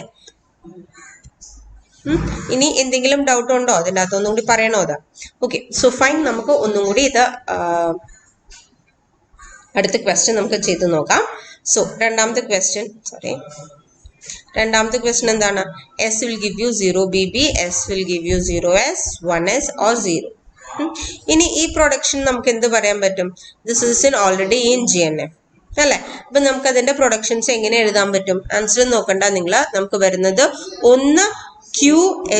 ഇനി എന്തെങ്കിലും ഡൗട്ട് ഉണ്ടോ? അതിൻ്റെ അകത്ത് ഒന്നും കൂടി പറയണോ? അത് ഓക്കെ. സോ ഫൈൻ, നമുക്ക് ഒന്നും കൂടി ഇത് അടുത്ത ക്വസ്റ്റ്യൻ നമുക്ക് ചെയ്ത് നോക്കാം. സോ രണ്ടാമത്തെ ക്വസ്റ്റ്യൻ എന്താണ്? S will give you 0BB, S will give you 0S, 1S or 0. ഇനി ഈ പ്രൊഡക്ഷൻ നമുക്ക് എന്ത് പറയാൻ പറ്റും? This is in already in GNF അല്ലെ? അപ്പൊ നമുക്ക് അതിന്റെ പ്രൊഡക്ഷൻസ് എങ്ങനെ എഴുതാൻ പറ്റും? ആൻസർ നോക്കണ്ട നിങ്ങൾ. നമുക്ക് വരുന്നത് ഒന്ന് Q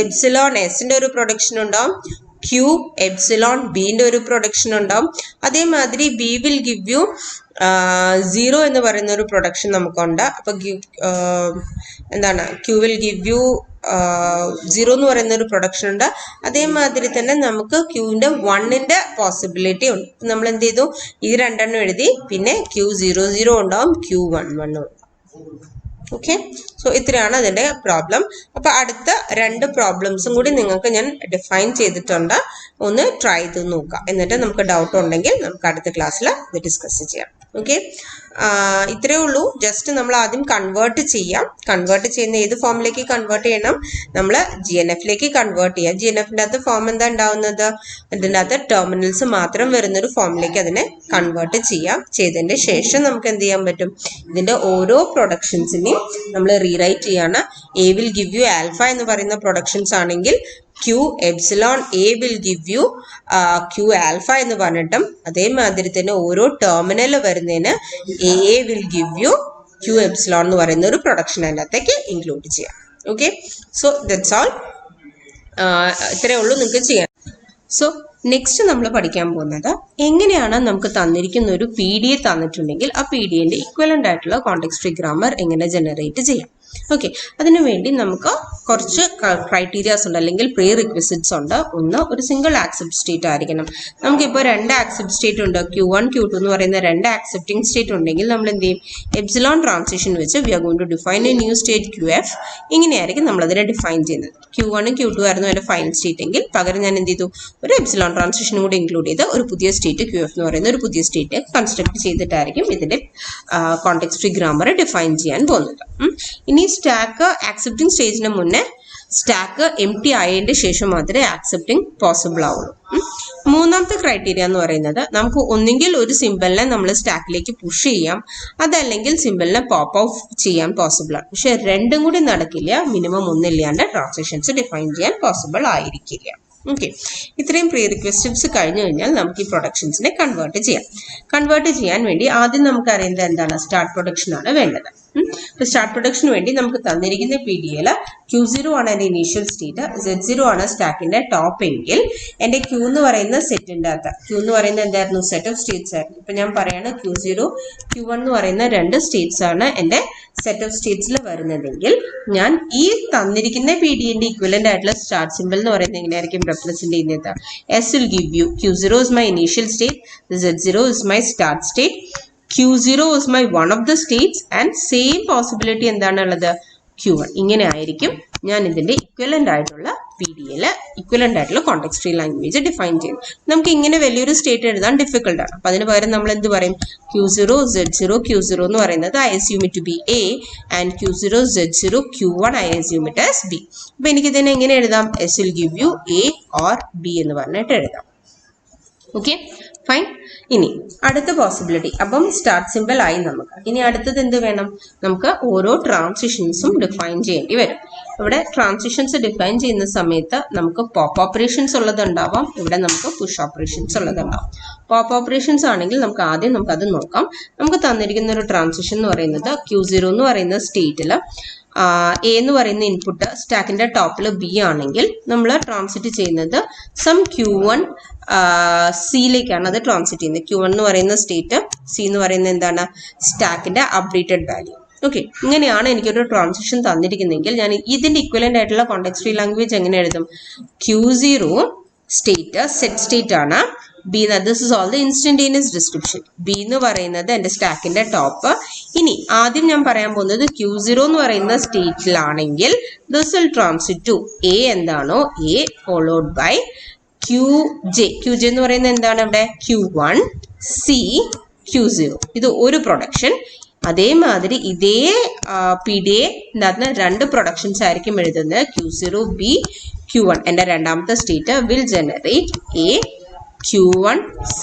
എപ്സിലോൺ എസിന്റെ ഒരു പ്രൊഡക്ഷൻ ഉണ്ടാവും, Q എപ്സിലോൺ ബിന്റെ ഒരു പ്രൊഡക്ഷൻ ഉണ്ടാവും. അതേമാതിരി B വിൽ ഗിവ് യു 0 എന്ന് പറയുന്ന ഒരു പ്രൊഡക്ഷൻ നമുക്കുണ്ട്. അപ്പൊ എന്താണ്? Q വിൽ ഗിവ് യു 0 എന്ന് പറയുന്ന ഒരു പ്രൊഡക്ഷൻ ഉണ്ട്. അതേമാതിരി തന്നെ നമുക്ക് Qന്റെ 1ന്റെ പോസിബിലിറ്റി ഉണ്ട്. നമ്മൾ എന്ത് ചെയ്തു? ഇത് 2 എഴുതി. പിന്നെ Q00 ഉണ്ടാവും, Q11 ഉണ്ടാവും. ഓക്കെ, സോ ഇത്രയാണ് അതിന്റെ പ്രോബ്ലം. അപ്പൊ അടുത്ത 2 പ്രോബ്ലംസും കൂടി നിങ്ങൾക്ക് ഞാൻ ഡിഫൈൻ ചെയ്തിട്ടുണ്ട്. ഒന്ന് ട്രൈ ചെയ്ത് നോക്കാം. എന്നിട്ട് നമുക്ക് ഡൗട്ട് ഉണ്ടെങ്കിൽ നമുക്ക് അടുത്ത ക്ലാസ്സിൽ ഇത് ഡിസ്കസ് ചെയ്യാം. ഓക്കെ, ഇത്രയേ ഉള്ളൂ. ജസ്റ്റ് നമ്മൾ ആദ്യം കൺവേർട്ട് ചെയ്യാം. കൺവേർട്ട് ചെയ്യുന്ന ഏത് ഫോമിലേക്ക് കൺവേർട്ട് ചെയ്യണം? നമ്മൾ GNFലേക്ക് കൺവേർട്ട് ചെയ്യാം. GNFന്റെ അകത്ത് ഫോം എന്താ ഉണ്ടാവുന്നത്? അതിൻ്റെ അകത്ത് ടെർമിനൽസ് മാത്രം വരുന്നൊരു ഫോമിലേക്ക് അതിനെ കൺവേർട്ട് ചെയ്യാം. ചെയ്തതിന്റെ ശേഷം നമുക്ക് എന്ത് ചെയ്യാൻ പറ്റും? ഇതിന്റെ ഓരോ പ്രൊഡക്ഷൻസിനെയും നമ്മൾ റീറൈറ്റ് ചെയ്യാണ്. A will give you alpha എന്ന് പറയുന്ന പ്രൊഡക്ഷൻസ് ആണെങ്കിൽ Q epsilon A will give you Q alpha എന്ന് പറഞ്ഞിട്ടും, അതേമാതിരി തന്നെ ഓരോ ടെർമിനൽ വരുന്നതിന് A will give you Q epsilon എന്ന് പറയുന്ന ഒരു പ്രൊഡക്ഷൻ അതിനകത്തേക്ക് ഇൻക്ലൂഡ് ചെയ്യാം. Okay, so that's all. ഇത്രയേ ഉള്ളൂ നിങ്ങൾക്ക് ചെയ്യാൻ. സോ നെക്സ്റ്റ് നമ്മൾ പഠിക്കാൻ പോകുന്നത് എങ്ങനെയാണ് നമുക്ക് തന്നിരിക്കുന്ന ഒരു PDF തന്നിട്ടുണ്ടെങ്കിൽ ആ PDന്റെ ഇക്വലന്റ് ആയിട്ടുള്ള കോണ്ടെക്സ്റ്റ് ഫ്രീ ഗ്രാമർ എങ്ങനെ ജനറേറ്റ് ചെയ്യാം. ഓക്കെ, അതിനുവേണ്ടി നമുക്ക് കുറച്ച് ക്രൈറ്റീരിയാസ് ഉണ്ട്, അല്ലെങ്കിൽ പ്രീ റിക്വിസിറ്റ്സ് ഉണ്ട്. ഒന്ന്, ഒരു സിംഗിൾ ആക്സെപ്റ്റ് സ്റ്റേറ്റ് ആയിരിക്കണം. നമുക്കിപ്പോൾ 2 ആക്സെപ്റ്റ് സ്റ്റേറ്റ് ഉണ്ട്, Q1 Q2 എന്ന് പറയുന്ന 2 ആക്സെപ്റ്റിംഗ് സ്റ്റേറ്റ് ഉണ്ടെങ്കിൽ നമ്മൾ എന്ത് ചെയ്യും? എപ്സിലോൺ ട്രാൻസിഷൻ വെച്ച് we are going to define a new state QF. ഇങ്ങനെയായിരിക്കും നമ്മൾ അതിനെ ഡിഫൈൻ ചെയ്യുന്നത്. Q1 Q2 ആയിരുന്നു അതിന്റെ ഫൈനൽ സ്റ്റേറ്റ് എങ്കിൽ പകരം ഞാൻ എന്ത് ചെയ്തു? ഒരു എപ്സിലോൺ ട്രാൻസിഷനും കൂടി ഇൻക്ലൂഡ് ചെയ്ത് ഒരു പുതിയ സ്റ്റേറ്റ് QF എന്ന് പറയുന്ന ഒരു പുതിയ സ്റ്റേറ്റ് കൺസ്ട്രക്ട് ചെയ്തിട്ടായിരിക്കും ഇതിന്റെ കോണ്ടെക്സ്റ്റ് ഫ്രീ ഗ്രാമർ ഡിഫൈൻ ചെയ്യാൻ പോകുന്നത്. ഇനി സ്റ്റാക്ക് ആക്സെപ്റ്റിംഗ് സ്റ്റേജിന് മുന്നേ സ്റ്റാക്ക് എംപ്റ്റി ആയതിന്റെ ശേഷം മാത്രമേ ആക്സെപ്റ്റിംഗ് പോസിബിൾ ആവുള്ളൂ. മൂന്നാമത്തെ ക്രൈറ്റീരിയ എന്ന് പറയുന്നത് നമുക്ക് ഒന്നുകിൽ ഒരു സിമ്പിളിനെ നമ്മൾ സ്റ്റാക്കിലേക്ക് പുഷ് ചെയ്യാം, അതല്ലെങ്കിൽ സിമ്പിളിനെ പോപ്പ് ഓഫ് ചെയ്യാൻ പോസിബിൾ ആണ്. പക്ഷെ രണ്ടും കൂടി നടക്കില്ല. മിനിമം ഒന്നില്ലാണ്ട് ട്രാൻസാക്ഷൻസ് ഡിഫൈൻ ചെയ്യാൻ പോസിബിൾ ആയിരിക്കില്ല. ഓക്കെ, ഇത്രയും പ്രീ റിക്വസ്റ്റ്സ് കഴിഞ്ഞു കഴിഞ്ഞാൽ നമുക്ക് ഈ പ്രൊഡക്ഷൻസിനെ കൺവേർട്ട് ചെയ്യാം. കൺവേർട്ട് ചെയ്യാൻ വേണ്ടി ആദ്യം നമുക്ക് അറിയുന്നത് എന്താണ്? സ്റ്റാർട്ട് പ്രൊഡക്ഷൻ ആണ് വേണ്ടത്. ഇപ്പോൾ സ്റ്റാർട്ട് പ്രൊഡക്ഷന് വേണ്ടി നമുക്ക് തന്നിരിക്കുന്ന PDL Q0 ആണ് എൻ്റെ ഇനീഷ്യൽ സ്റ്റേറ്റ്, Z0 ആണ് സ്റ്റാക്കിന്റെ ടോപ്പ് എങ്കിൽ എൻ്റെ Q എന്ന് പറയുന്ന സെറ്റിൻ്റെ അകത്ത് Q എന്ന് പറയുന്നത് എന്തായിരുന്നു, സെറ്റ് ഓഫ് സ്റ്റേറ്റ്സ് ആയിരുന്നു. ഇപ്പം ഞാൻ പറയാണ് Q0 Q1 എന്ന് പറയുന്ന രണ്ട് സ്റ്റേറ്റ്സ് ആണ് എൻ്റെ സെറ്റ് ഓഫ് സ്റ്റേറ്റ്സിൽ വരുന്നതെങ്കിൽ ഞാൻ ഈ തന്നിരിക്കുന്ന PDന്റെ ഇക്വലന്റ് ആയിട്ടുള്ള സ്റ്റാർട്ട് സിമ്പിൾ എന്ന് പറയുന്നത് എങ്ങനെയായിരിക്കും റെപ്രസെന്റ് ചെയ്യുന്നത്? S will give you Q0 is my initial state, Z0 is my start state, Q0 is my one of the states and same possibility എന്താണുള്ളത്, Q1. ഇങ്ങനെ ആയിരിക്കും ഞാൻ ഇതിന്റെ ഇക്വലന്റ് ആയിട്ടുള്ള PDL ഇക്വലന്റ് ആയിട്ടുള്ള കോണ്ടെക്സ്റ്റ് ഫ്രീ ലാംഗ്വേജ് ഡിഫൈൻ ചെയ്യും. നമുക്ക് ഇങ്ങനെ വലിയൊരു സ്റ്റേറ്റ് എഴുതാൻ ഡിഫിക്കൽട്ട് ആണ്. അപ്പൊ അതിന് പകരം നമ്മൾ എന്ത് പറയും, Q0 Z0 Q0 എന്ന് പറയുന്നത് I assume it to be A and Q0 Z0 Q1 I assume it as B. അപ്പൊ എനിക്ക് ഇതിനെ എങ്ങനെ എഴുതാം, S will give you A or B എന്ന് പറഞ്ഞിട്ട് എഴുതാം. Okay fine. ഇനി അടുത്ത പോസിബിലിറ്റി, അപ്പം സ്റ്റാർട്ട് സിമ്പിൾ ആയി നമുക്ക്. ഇനി അടുത്തത് എന്ത് വേണം, നമുക്ക് ഓരോ ട്രാൻസിഷൻസും ഡിഫൈൻ ചെയ്യേണ്ടി വരും. ഇവിടെ ട്രാൻസിഷൻസ് ഡിഫൈൻ ചെയ്യുന്ന സമയത്ത് നമുക്ക് പോപ്പ് ഓപ്പറേഷൻസ് ഉള്ളതുണ്ടാവാം, ഇവിടെ നമുക്ക് പുഷ് ഓപ്പറേഷൻസ് ഉള്ളതുണ്ടാവും. പോപ്പ് ഓപ്പറേഷൻസ് ആണെങ്കിൽ നമുക്ക് ആദ്യം അത് നോക്കാം. നമുക്ക് തന്നിരിക്കുന്ന ഒരു ട്രാൻസിഷൻ എന്ന് പറയുന്നത് Q0 എന്ന് പറയുന്ന സ്റ്റേറ്റിൽ A എന്ന് പറയുന്ന ഇൻപുട്ട് സ്റ്റാക്കിന്റെ ടോപ്പിൽ B ആണെങ്കിൽ നമ്മൾ ട്രാൻസിറ്റ് ചെയ്യുന്നത് സം Q1 സിയിലേക്കാണ് അത് ട്രാൻസിറ്റ് ചെയ്യുന്നത്. Q1 എന്ന് പറയുന്ന സ്റ്റേറ്റ്, C എന്ന് പറയുന്നത് എന്താണ്, സ്റ്റാക്കിന്റെ അപ്ഡേറ്റഡ് വാല്യൂ. ഓക്കെ, ഇങ്ങനെയാണ് എനിക്കൊരു ട്രാൻസിഷൻ തന്നിരിക്കുന്നതെങ്കിൽ ഞാൻ ഇതിന്റെ ഇക്വലന്റ് ആയിട്ടുള്ള കോണ്ടെക്സ്റ്റ് ഫ്രീ ലാംഗ്വേജ് എങ്ങനെ എഴുതും, Q0 സ്റ്റേറ്റ് സെറ്റ് സ്റ്റേറ്റ് ആണ്, B this is all the instantaneous description. B എന്ന് പറയുന്നത് എൻ്റെ സ്റ്റാക്കിന്റെ ടോപ്പ്. ഇനി ആദ്യം ഞാൻ പറയാൻ പോകുന്നത് Q0 എന്ന് പറയുന്ന സ്റ്റേറ്റിലാണെങ്കിൽ this will transit to A എന്താണോ A followed by QJ എന്ന് പറയുന്നത് എന്താണ്, ഇവിടെ Q1 C Q0. ഇത് ഒരു പ്രൊഡക്ഷൻ. അതേമാതിരി ഇതേ PDA രണ്ട് പ്രൊഡക്ഷൻസ് ആയിരിക്കും എഴുതുന്നത്. Q0 B Q1 എൻ്റെ രണ്ടാമത്തെ state will generate A Q1 C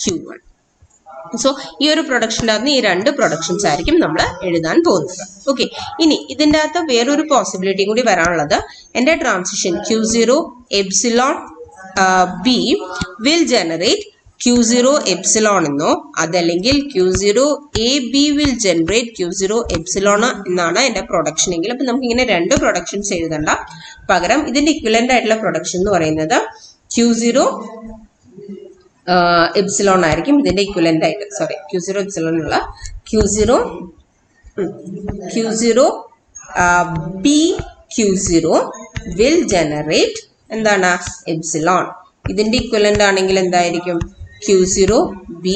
Q1. So ഈ ഒരു പ്രൊഡക്ഷൻ്റെ അകത്ത് ഈ രണ്ട് പ്രൊഡക്ഷൻസ് ആയിരിക്കും നമ്മൾ എഴുതാൻ പോകുന്നത്. ഓക്കെ, ഇനി ഇതിൻ്റെ അകത്ത് വേറൊരു പോസിബിലിറ്റി കൂടി വരാനുള്ളത്, എൻ്റെ transition Q0 epsilon B will generate Q0 epsilon എന്നോ അതല്ലെങ്കിൽ Q0 AB will generate Q0 epsilon എന്നാണ് എൻ്റെ പ്രൊഡക്ഷൻ എങ്കിൽ, അപ്പം നമുക്ക് ഇങ്ങനെ രണ്ട് പ്രൊഡക്ഷൻസ് എഴുതണ്ട. പകരം ഇതിൻ്റെ ഇക്വലന്റ് ആയിട്ടുള്ള പ്രൊഡക്ഷൻ എന്ന് പറയുന്നത് Q0 എപ്സിലോൺ ആയിരിക്കും ഇതിന്റെ ഇക്വലന്റ് ആയിട്ട്. സോറി, Q0 എപ്സിലോൺ ഉള്ള Q0 B Q0 will generate എന്താണ്, എപ്സിലോൺ. ഇതിന്റെ ഇക്വലന്റ് ആണെങ്കിൽ എന്തായിരിക്കും, Q0 B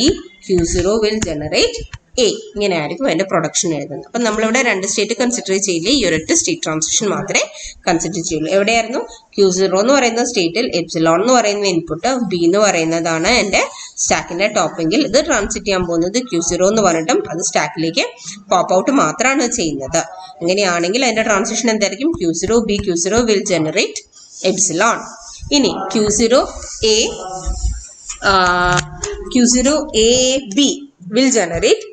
Q0 will generate A. ഇങ്ങനെ ആയിരിക്കും അതിന്റെ പ്രൊഡക്ഷൻ എഴുതുന്നത്. അപ്പം നമ്മളിവിടെ രണ്ട് സ്റ്റേറ്റ് കൺസിഡർ ചെയ്യില്ല, ഈ ഒരൊറ്റ സ്റ്റേറ്റ് ട്രാൻസിഷൻ മാത്രമേ കൺസിഡർ ചെയ്യുള്ളൂ. എവിടെയായിരുന്നു, Q0 എന്ന് പറയുന്ന സ്റ്റേറ്റിൽ എപ്സിലോൺ എന്ന് പറയുന്ന ഇൻപുട്ട് B എന്ന് പറയുന്നതാണ് എൻ്റെ സ്റ്റാക്കിന്റെ ടോപ്പെങ്കിൽ ഇത് ട്രാൻസിറ്റ് ചെയ്യാൻ പോകുന്നത് Q0 എന്ന് പറഞ്ഞിട്ടും അത് സ്റ്റാക്കിലേക്ക് പോപ്പ് ഔട്ട് മാത്രമാണ് ചെയ്യുന്നത്. അങ്ങനെയാണെങ്കിൽ അതിന്റെ ട്രാൻസിഷൻ എന്തായിരിക്കും, Q0 B Q0 will generate epsilon. ഇനി Q0 A B will generate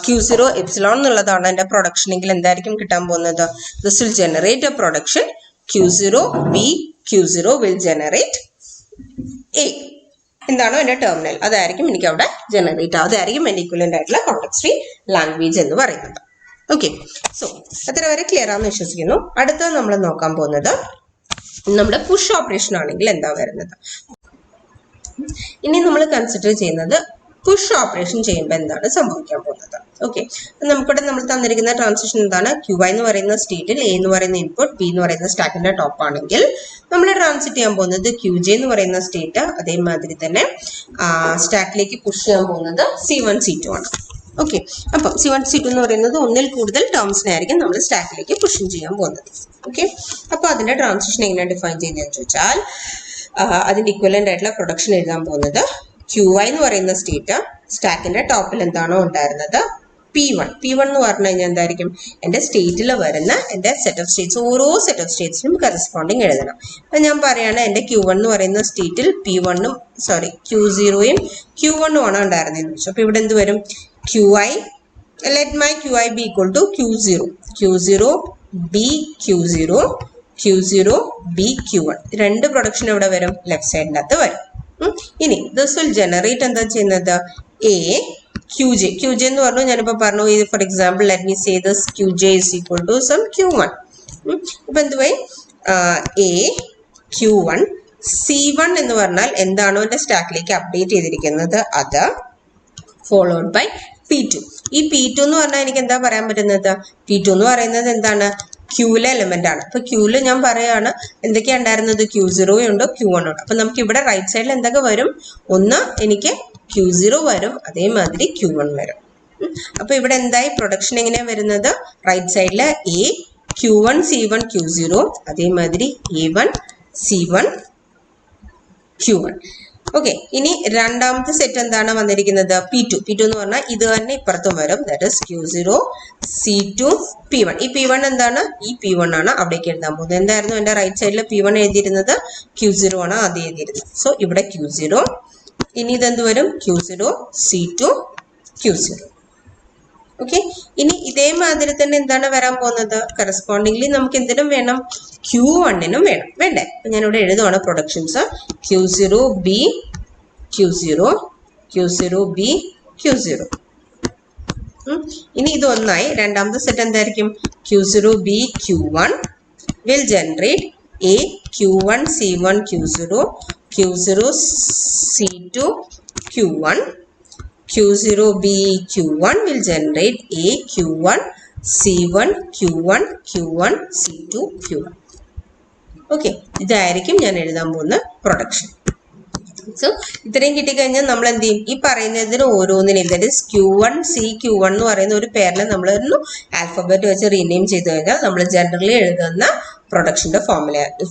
Q0 epsilon എന്നുള്ളതാണ് എൻ്റെ പ്രൊഡക്ഷൻ എങ്കിൽ എന്തായിരിക്കും കിട്ടാൻ പോകുന്നത്, this will generate A production Q0 B Q0 will generate A. എന്താണോ എൻ്റെ ടെർമിനൽ അതായിരിക്കും എനിക്ക് അവിടെ ജനറേറ്റ്, അതായിരിക്കും എൻ്റെ ഇക്വലന്റ് ആയിട്ടുള്ള കോണ്ടെക്സ്റ്റ് ഫ്രീ ലാംഗ്വേജ് എന്ന് പറയുന്നത്. ഓക്കെ, സോ അത്ര വരെ ക്ലിയർ ആണെന്ന് വിശ്വസിക്കുന്നു. അടുത്തത് നമ്മൾ നോക്കാൻ പോകുന്നത് നമ്മുടെ പുഷ് ഓപ്പറേഷൻ ആണെങ്കിൽ എന്താ വരുന്നത്. ഇനി നമ്മൾ കൺസിഡർ ചെയ്യുന്നത് പുഷ് ഓപ്പറേഷൻ ചെയ്യുമ്പോൾ എന്താണ് സംഭവിക്കാൻ പോകുന്നത്. ഓക്കെ, നമുക്കിവിടെ നമ്മൾ തന്നിരിക്കുന്ന ട്രാൻസിഷൻ എന്താണ്, QI എന്ന് പറയുന്ന സ്റ്റേറ്റിൽ A എന്ന് പറയുന്ന ഇൻപുട്ട് B എന്ന് പറയുന്ന സ്റ്റാക്കിന്റെ ടോപ്പ് ആണെങ്കിൽ നമ്മൾ ട്രാൻസിറ്റ് ചെയ്യാൻ പോകുന്നത് QJ എന്ന് പറയുന്ന സ്റ്റേറ്റ്. അതേമാതിരി തന്നെ സ്റ്റാക്കിലേക്ക് പുഷ് ചെയ്യാൻ പോകുന്നത് C1 C2 ആണ്. ഓക്കെ, അപ്പം C1 C2 എന്ന് പറയുന്നത് ഒന്നിൽ കൂടുതൽ ടേംസിനായിരിക്കും നമ്മൾ സ്റ്റാക്കിലേക്ക് പുഷ് ചെയ്യാൻ പോകുന്നത്. ഓക്കെ, അപ്പോൾ അതിന്റെ ട്രാൻസിഷൻ എങ്ങനെ ഡിഫൈൻ ചെയ്യുന്നതെന്ന് ചോദിച്ചാൽ അതിന്റെ ഇക്വലന്റ് ആയിട്ടുള്ള പ്രൊഡക്ഷൻ എഴുതാൻ പോകുന്നത് QI എന്ന് പറയുന്ന സ്റ്റേറ്റ് സ്റ്റാക്കിന്റെ ടോപ്പിൽ എന്താണോ ഉണ്ടായിരുന്നത് P1 എന്ന് പറഞ്ഞു കഴിഞ്ഞാൽ എന്തായിരിക്കും, എൻ്റെ സ്റ്റേറ്റിൽ വരുന്ന എൻ്റെ സെറ്റ് ഓഫ് സ്റ്റേറ്റ്സ്, ഓരോ സെറ്റ് ഓഫ് സ്റ്റേറ്റ്സിനും കറസ്പോണ്ടിങ് എഴുതണം. അപ്പം ഞാൻ പറയാണ് എൻ്റെ Q1 എന്ന് പറയുന്ന സ്റ്റേറ്റിൽ Q0യും Q1 ആണ് ഉണ്ടായിരുന്നതെന്ന് വെച്ചു. അപ്പോൾ ഇവിടെ എന്ത് വരും, QI let my QI be equal to Q0 B Q0 B Q1. രണ്ട് പ്രൊഡക്ഷൻ എവിടെ വരും, ലെഫ്റ്റ് സൈഡിൻ്റെ അകത്ത് വരും. ഇനി ദിസ് വിൽ ജനറേറ്റ് എന്താ ചെയ്യുന്നത്, A ക്യു ജെ എന്ന് പറഞ്ഞു ഞാനിപ്പോൾ പറഞ്ഞു for example let me say this Q J is equal to some Q1. ഇപ്പം എന്തുവായി Q1 C1 എന്ന് പറഞ്ഞാൽ എന്താണോ എൻ്റെ സ്റ്റാക്കിലേക്ക് അപ്ഡേറ്റ് ചെയ്തിരിക്കുന്നത് അത് ഫോളോഡ് ബൈ P2. ഈ P2 എന്ന് പറഞ്ഞാൽ എനിക്ക് എന്താ പറയാൻ പറ്റുന്നത്? P2 എന്ന് പറയുന്നത് എന്താണ്? ക്യൂലെ എലിമെന്റ് ആണ്. അപ്പൊ ക്യൂല് ഞാൻ പറയാണ് എന്തൊക്കെയാ ഉണ്ടായിരുന്നത്? Q0 ഉണ്ട്, Q1 ഉണ്ട്. അപ്പൊ നമുക്ക് ഇവിടെ റൈറ്റ് സൈഡിൽ എന്തൊക്കെ വരും? ഒന്ന് എനിക്ക് Q0 വരും, അതേമാതിരി Q1 വരും. അപ്പൊ ഇവിടെ എന്തായി? പ്രൊഡക്ഷൻ എങ്ങനെയാ വരുന്നത്? റൈറ്റ് സൈഡില് Q1 C1 Q0, അതേമാതിരി A1 C1 Q1. ഓക്കെ, ഇനി രണ്ടാമത്തെ സെറ്റ് എന്താണ് വന്നിരിക്കുന്നത്? P2 എന്ന് പറഞ്ഞാൽ ഇത് തന്നെ ഇപ്പുറത്തും വരും. That is Q0 C2 P1. ഈ P1 എന്താണ്? ഈ P1 ആണ് അവിടേക്ക് എഴുതാൻ പോകുന്നത്. എന്തായിരുന്നു എൻ്റെ റൈറ്റ് സൈഡിൽ P1 എഴുതിയിരുന്നത്? Q0 ആണ് ആദ്യം എഴുതിയിരുന്നത്. സോ ഇവിടെ Q0. ഇനി ഇതെന്ത് വരും? Q0 C2 Q0. ഓക്കെ, ഇനി ഇതേമാതിരി തന്നെ എന്താണ് വരാൻ പോകുന്നത്? കറസ്പോണ്ടിംഗ്ലി നമുക്ക് എന്തിനും വേണം? Q1നും വേണം, വേണ്ടേ? അപ്പൊ ഞാനിവിടെ എഴുതുവാണ് productions Q0 B Q0 Q0 B Q0. ഇനി ഇത് ഒന്നായി. രണ്ടാമത്തെ സെറ്റ് എന്തായിരിക്കും? Q0 B Q1 will generate A Q1 C1 Q0 Q0 C2 Q1. Q0 B Q1 will generate A Q1 C1 Q1 Q1 C2 Q1. Okay, ഇതായിരിക്കും ഞാൻ എഴുതാൻ പോകുന്ന production. So ഇത്രയും കിട്ടിക്കഴിഞ്ഞാൽ നമ്മൾ എന്ത് ചെയ്യും? ഈ പറയുന്നതിന് ഓരോന്നിനും that is Q1 C Q1 എന്ന് പറയുന്ന ഒരു പേരിനെ നമ്മൾ ആൽഫബറ്റ് വെച്ച് റീനെയിം ചെയ്ത് കഴിഞ്ഞാൽ നമ്മൾ ജനറലി എഴുതുന്ന പ്രൊഡക്ഷന്റെ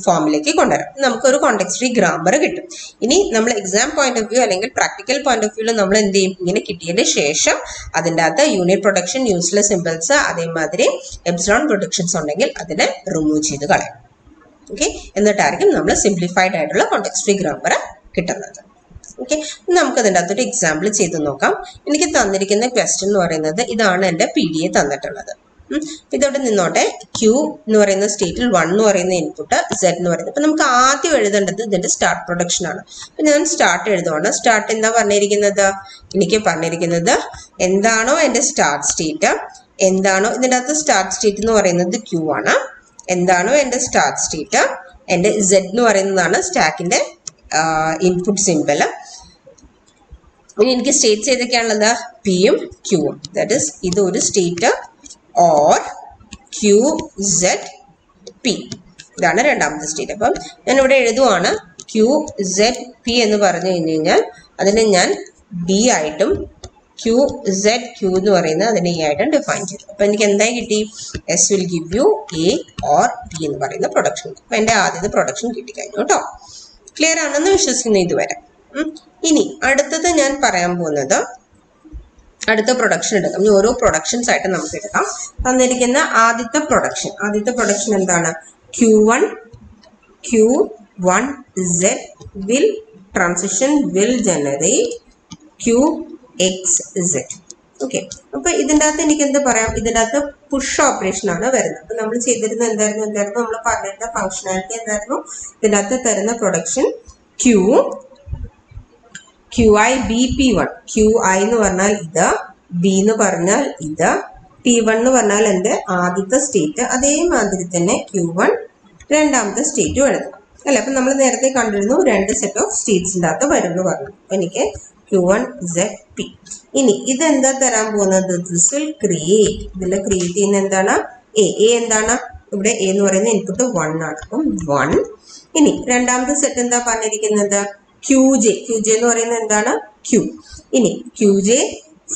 ഫോമിലേക്ക് കൊണ്ടുവരാം. നമുക്കൊരു കോണ്ടെക്സ്റ്ററി ഗ്രാമർ കിട്ടും. ഇനി നമ്മൾ എക്സാം പോയിന്റ് ഓഫ് വ്യൂ അല്ലെങ്കിൽ പ്രാക്ടിക്കൽ പോയിന്റ് ഓഫ് വ്യൂവിൽ നമ്മൾ എന്ത് ചെയ്യും? ഇങ്ങനെ കിട്ടിയതിന് ശേഷം അതിൻ്റെ അകത്ത് യൂണിറ്റ് പ്രൊഡക്ഷൻ, യൂസ്ലെസ് സിമ്പിൾസ്, അതേമാതിരി എപ്സിലോൺ പ്രൊഡക്ഷൻസ് ഉണ്ടെങ്കിൽ അതിനെ റിമൂവ് ചെയ്ത് കളയാം. ഓക്കെ, എന്നിട്ടായിരിക്കും നമ്മൾ സിംപ്ലിഫൈഡ് ആയിട്ടുള്ള കോണ്ടെക്സ്റ്ററി ഗ്രാമർ കിട്ടുന്നത്. ഓക്കെ, നമുക്ക് അതിൻ്റെ അകത്തൊരു എക്സാമ്പിൾ ചെയ്ത് നോക്കാം. എനിക്ക് തന്നിരിക്കുന്ന ക്വസ്റ്റ്യൻ എന്ന് പറയുന്നത് ഇതാണ്. എൻ്റെ PDA തന്നിട്ടുള്ളത്. ഇതോടെ നിന്നോട്ടെ. Q എന്ന് പറയുന്ന സ്റ്റേറ്റിൽ 1 എന്ന് പറയുന്ന ഇൻപുട്ട്, Z എന്ന് പറയുന്നത്. അപ്പൊ നമുക്ക് ആദ്യം എഴുതേണ്ടത് ഇതിന്റെ സ്റ്റാർട്ട് പ്രൊഡക്ഷൻ ആണ്. അപ്പൊ ഞാൻ സ്റ്റാർട്ട് എഴുതുവാണ്. സ്റ്റാർട്ട് എന്താ പറഞ്ഞിരിക്കുന്നത്? എനിക്ക് പറഞ്ഞിരിക്കുന്നത് എന്താണോ എൻ്റെ സ്റ്റാർട്ട് സ്റ്റേറ്റ്, എന്താണോ ഇതിൻ്റെ അകത്ത് സ്റ്റാർട്ട് സ്റ്റേറ്റ് എന്ന് പറയുന്നത് Q ആണ്. എന്താണോ എൻ്റെ സ്റ്റാർട്ട് സ്റ്റേറ്റ്, എൻ്റെ Z എന്ന് പറയുന്നതാണ് സ്റ്റാക്കിന്റെ ഇൻപുട്ട് സിമ്പിള്. ഇനി എനിക്ക് സ്റ്റേറ്റ്സ് ഏതൊക്കെയാണുള്ളത്? Pയും Qയും. ദാറ്റ് ഇസ് ഇത് ഒരു സ്റ്റേറ്റ് ഓർ QZP. ഇതാണ് രണ്ടാമത്തെ സ്റ്റേറ്റ്. അപ്പം ഞാൻ ഇവിടെ എഴുതുവാണ് QZP എന്ന് പറഞ്ഞു കഴിഞ്ഞാൽ അതിനെ ഞാൻ B ആയിട്ടും QZQ എന്ന് പറയുന്നത് അതിനെ E ആയിട്ടും ഡിഫൈൻ ചെയ്തു. അപ്പൊ എനിക്ക് എന്തായി കിട്ടി? S will give you A or B എന്ന് പറയുന്ന പ്രൊഡക്ഷൻ. അപ്പൊ എൻ്റെ ആദ്യത്തെ പ്രൊഡക്ഷൻ കിട്ടിക്കഴിഞ്ഞു കേട്ടോ. ക്ലിയർ ആണെന്ന് വിശ്വസിക്കുന്നു ഇതുവരെ. ഇനി അടുത്തത് ഞാൻ പറയാൻ പോകുന്നത് അടുത്ത പ്രൊഡക്ഷൻ എടുക്കാം. ഇനി ഓരോ പ്രൊഡക്ഷൻസ് ആയിട്ട് നമുക്ക് എടുക്കാം. തന്നിരിക്കുന്ന ആദ്യത്തെ പ്രൊഡക്ഷൻ എന്താണ്? Q1 Z will transition will generate QXZ. Okay, അപ്പൊ ഇതിൻ്റെ അകത്ത് എനിക്ക് എന്ത് പറയാം? ഇതിൻ്റെ അകത്ത് പുഷ് ഓപ്പറേഷൻ ആണ് വരുന്നത്. അപ്പൊ നമ്മൾ ചെയ്തിരുന്നത് എന്തായിരുന്നു? നമ്മൾ പറഞ്ഞിരുന്ന ഫംഗ്ഷനാലിറ്റി എന്തായിരുന്നു? ഇതിൻ്റെ അകത്ത് തരുന്ന പ്രൊഡക്ഷൻ QI BP1. QI എന്ന് പറഞ്ഞാൽ ഇത്, B എന്ന് പറഞ്ഞാൽ ഇത്, P1 എന്ന് പറഞ്ഞാൽ എൻ്റെ ആദ്യത്തെ സ്റ്റേറ്റ്, അതേമാതിരി തന്നെ Q1 രണ്ടാമത്തെ സ്റ്റേറ്റും എഴുതണം അല്ലെ? അപ്പൊ നമ്മൾ നേരത്തെ കണ്ടിരുന്നു 2 സെറ്റ് ഓഫ് സ്റ്റേറ്റ്സിൻ്റെ അകത്ത് വരും എന്ന് പറഞ്ഞു. അപ്പൊ എനിക്ക് Q1ZP. ഇനി ഇതെന്താ തരാൻ പോകുന്നത്? This will create. ഇതിൽ ക്രിയേറ്റ് ചെയ്യുന്ന എന്താണ്? A എന്താണ്? ഇവിടെ A എന്ന് പറയുന്ന ഇൻപുട്ട് 1 ആണ്. അപ്പം 1. ഇനി രണ്ടാമത്തെ സെറ്റ് എന്താ പറഞ്ഞിരിക്കുന്നത്? QJ എന്ന് പറയുന്നത് എന്താണ്? Q. ഇനി QJ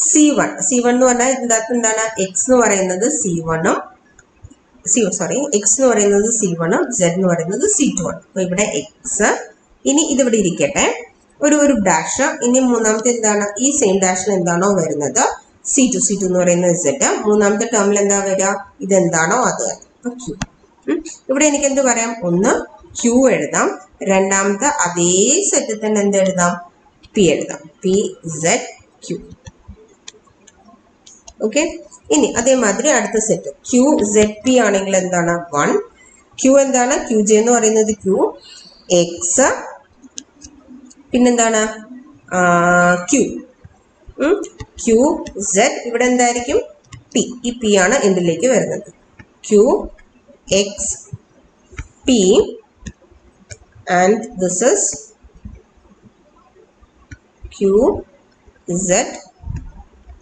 C1 എന്ന് പറഞ്ഞാൽ ഇതിനകത്ത് എന്താണ്? X എന്ന് പറയുന്നത് C1 ഉം X എന്ന് പറയുന്നത് C1 ഉം Z എന്ന് പറയുന്നത് C2 ആണ്. അപ്പൊ ഇവിടെ X. ഇനി ഇതിവിടെ ഇരിക്കട്ടെ, ഒരു ഡാഷ്. ഇനി മൂന്നാമത്തെ എന്താണ്? ഈ സെയിം ഡാഷിൽ എന്താണോ വരുന്നത് C2 എന്ന് പറയുന്നത് Z. മൂന്നാമത്തെ ടേമിൽ എന്താ വരിക? ഇതെന്താണോ അത്. അപ്പൊ Q. ഇവിടെ എനിക്ക് എന്ത് പറയാം? ഒന്ന് Q എഴുതാം, രണ്ടാമത്തെ അതേ സെറ്റിൽ തന്നെ എന്ത് എഴുതാം? P എഴുതാം. PZQ. ഓക്കെ, ഇനി അതേമാതിരി അടുത്ത സെറ്റ് QZP ആണെങ്കിൽ എന്താണ്? 1. Q എന്താണ്? QJ എന്ന് പറയുന്നത് Q, X, പിന്നെന്താണ്? Q. ക്യു സെഡ് ഇവിടെ എന്തായിരിക്കും പി. ഈ പി ആണ് എന്തിലേക്ക് വരുന്നത്? Q X P and this is Q Z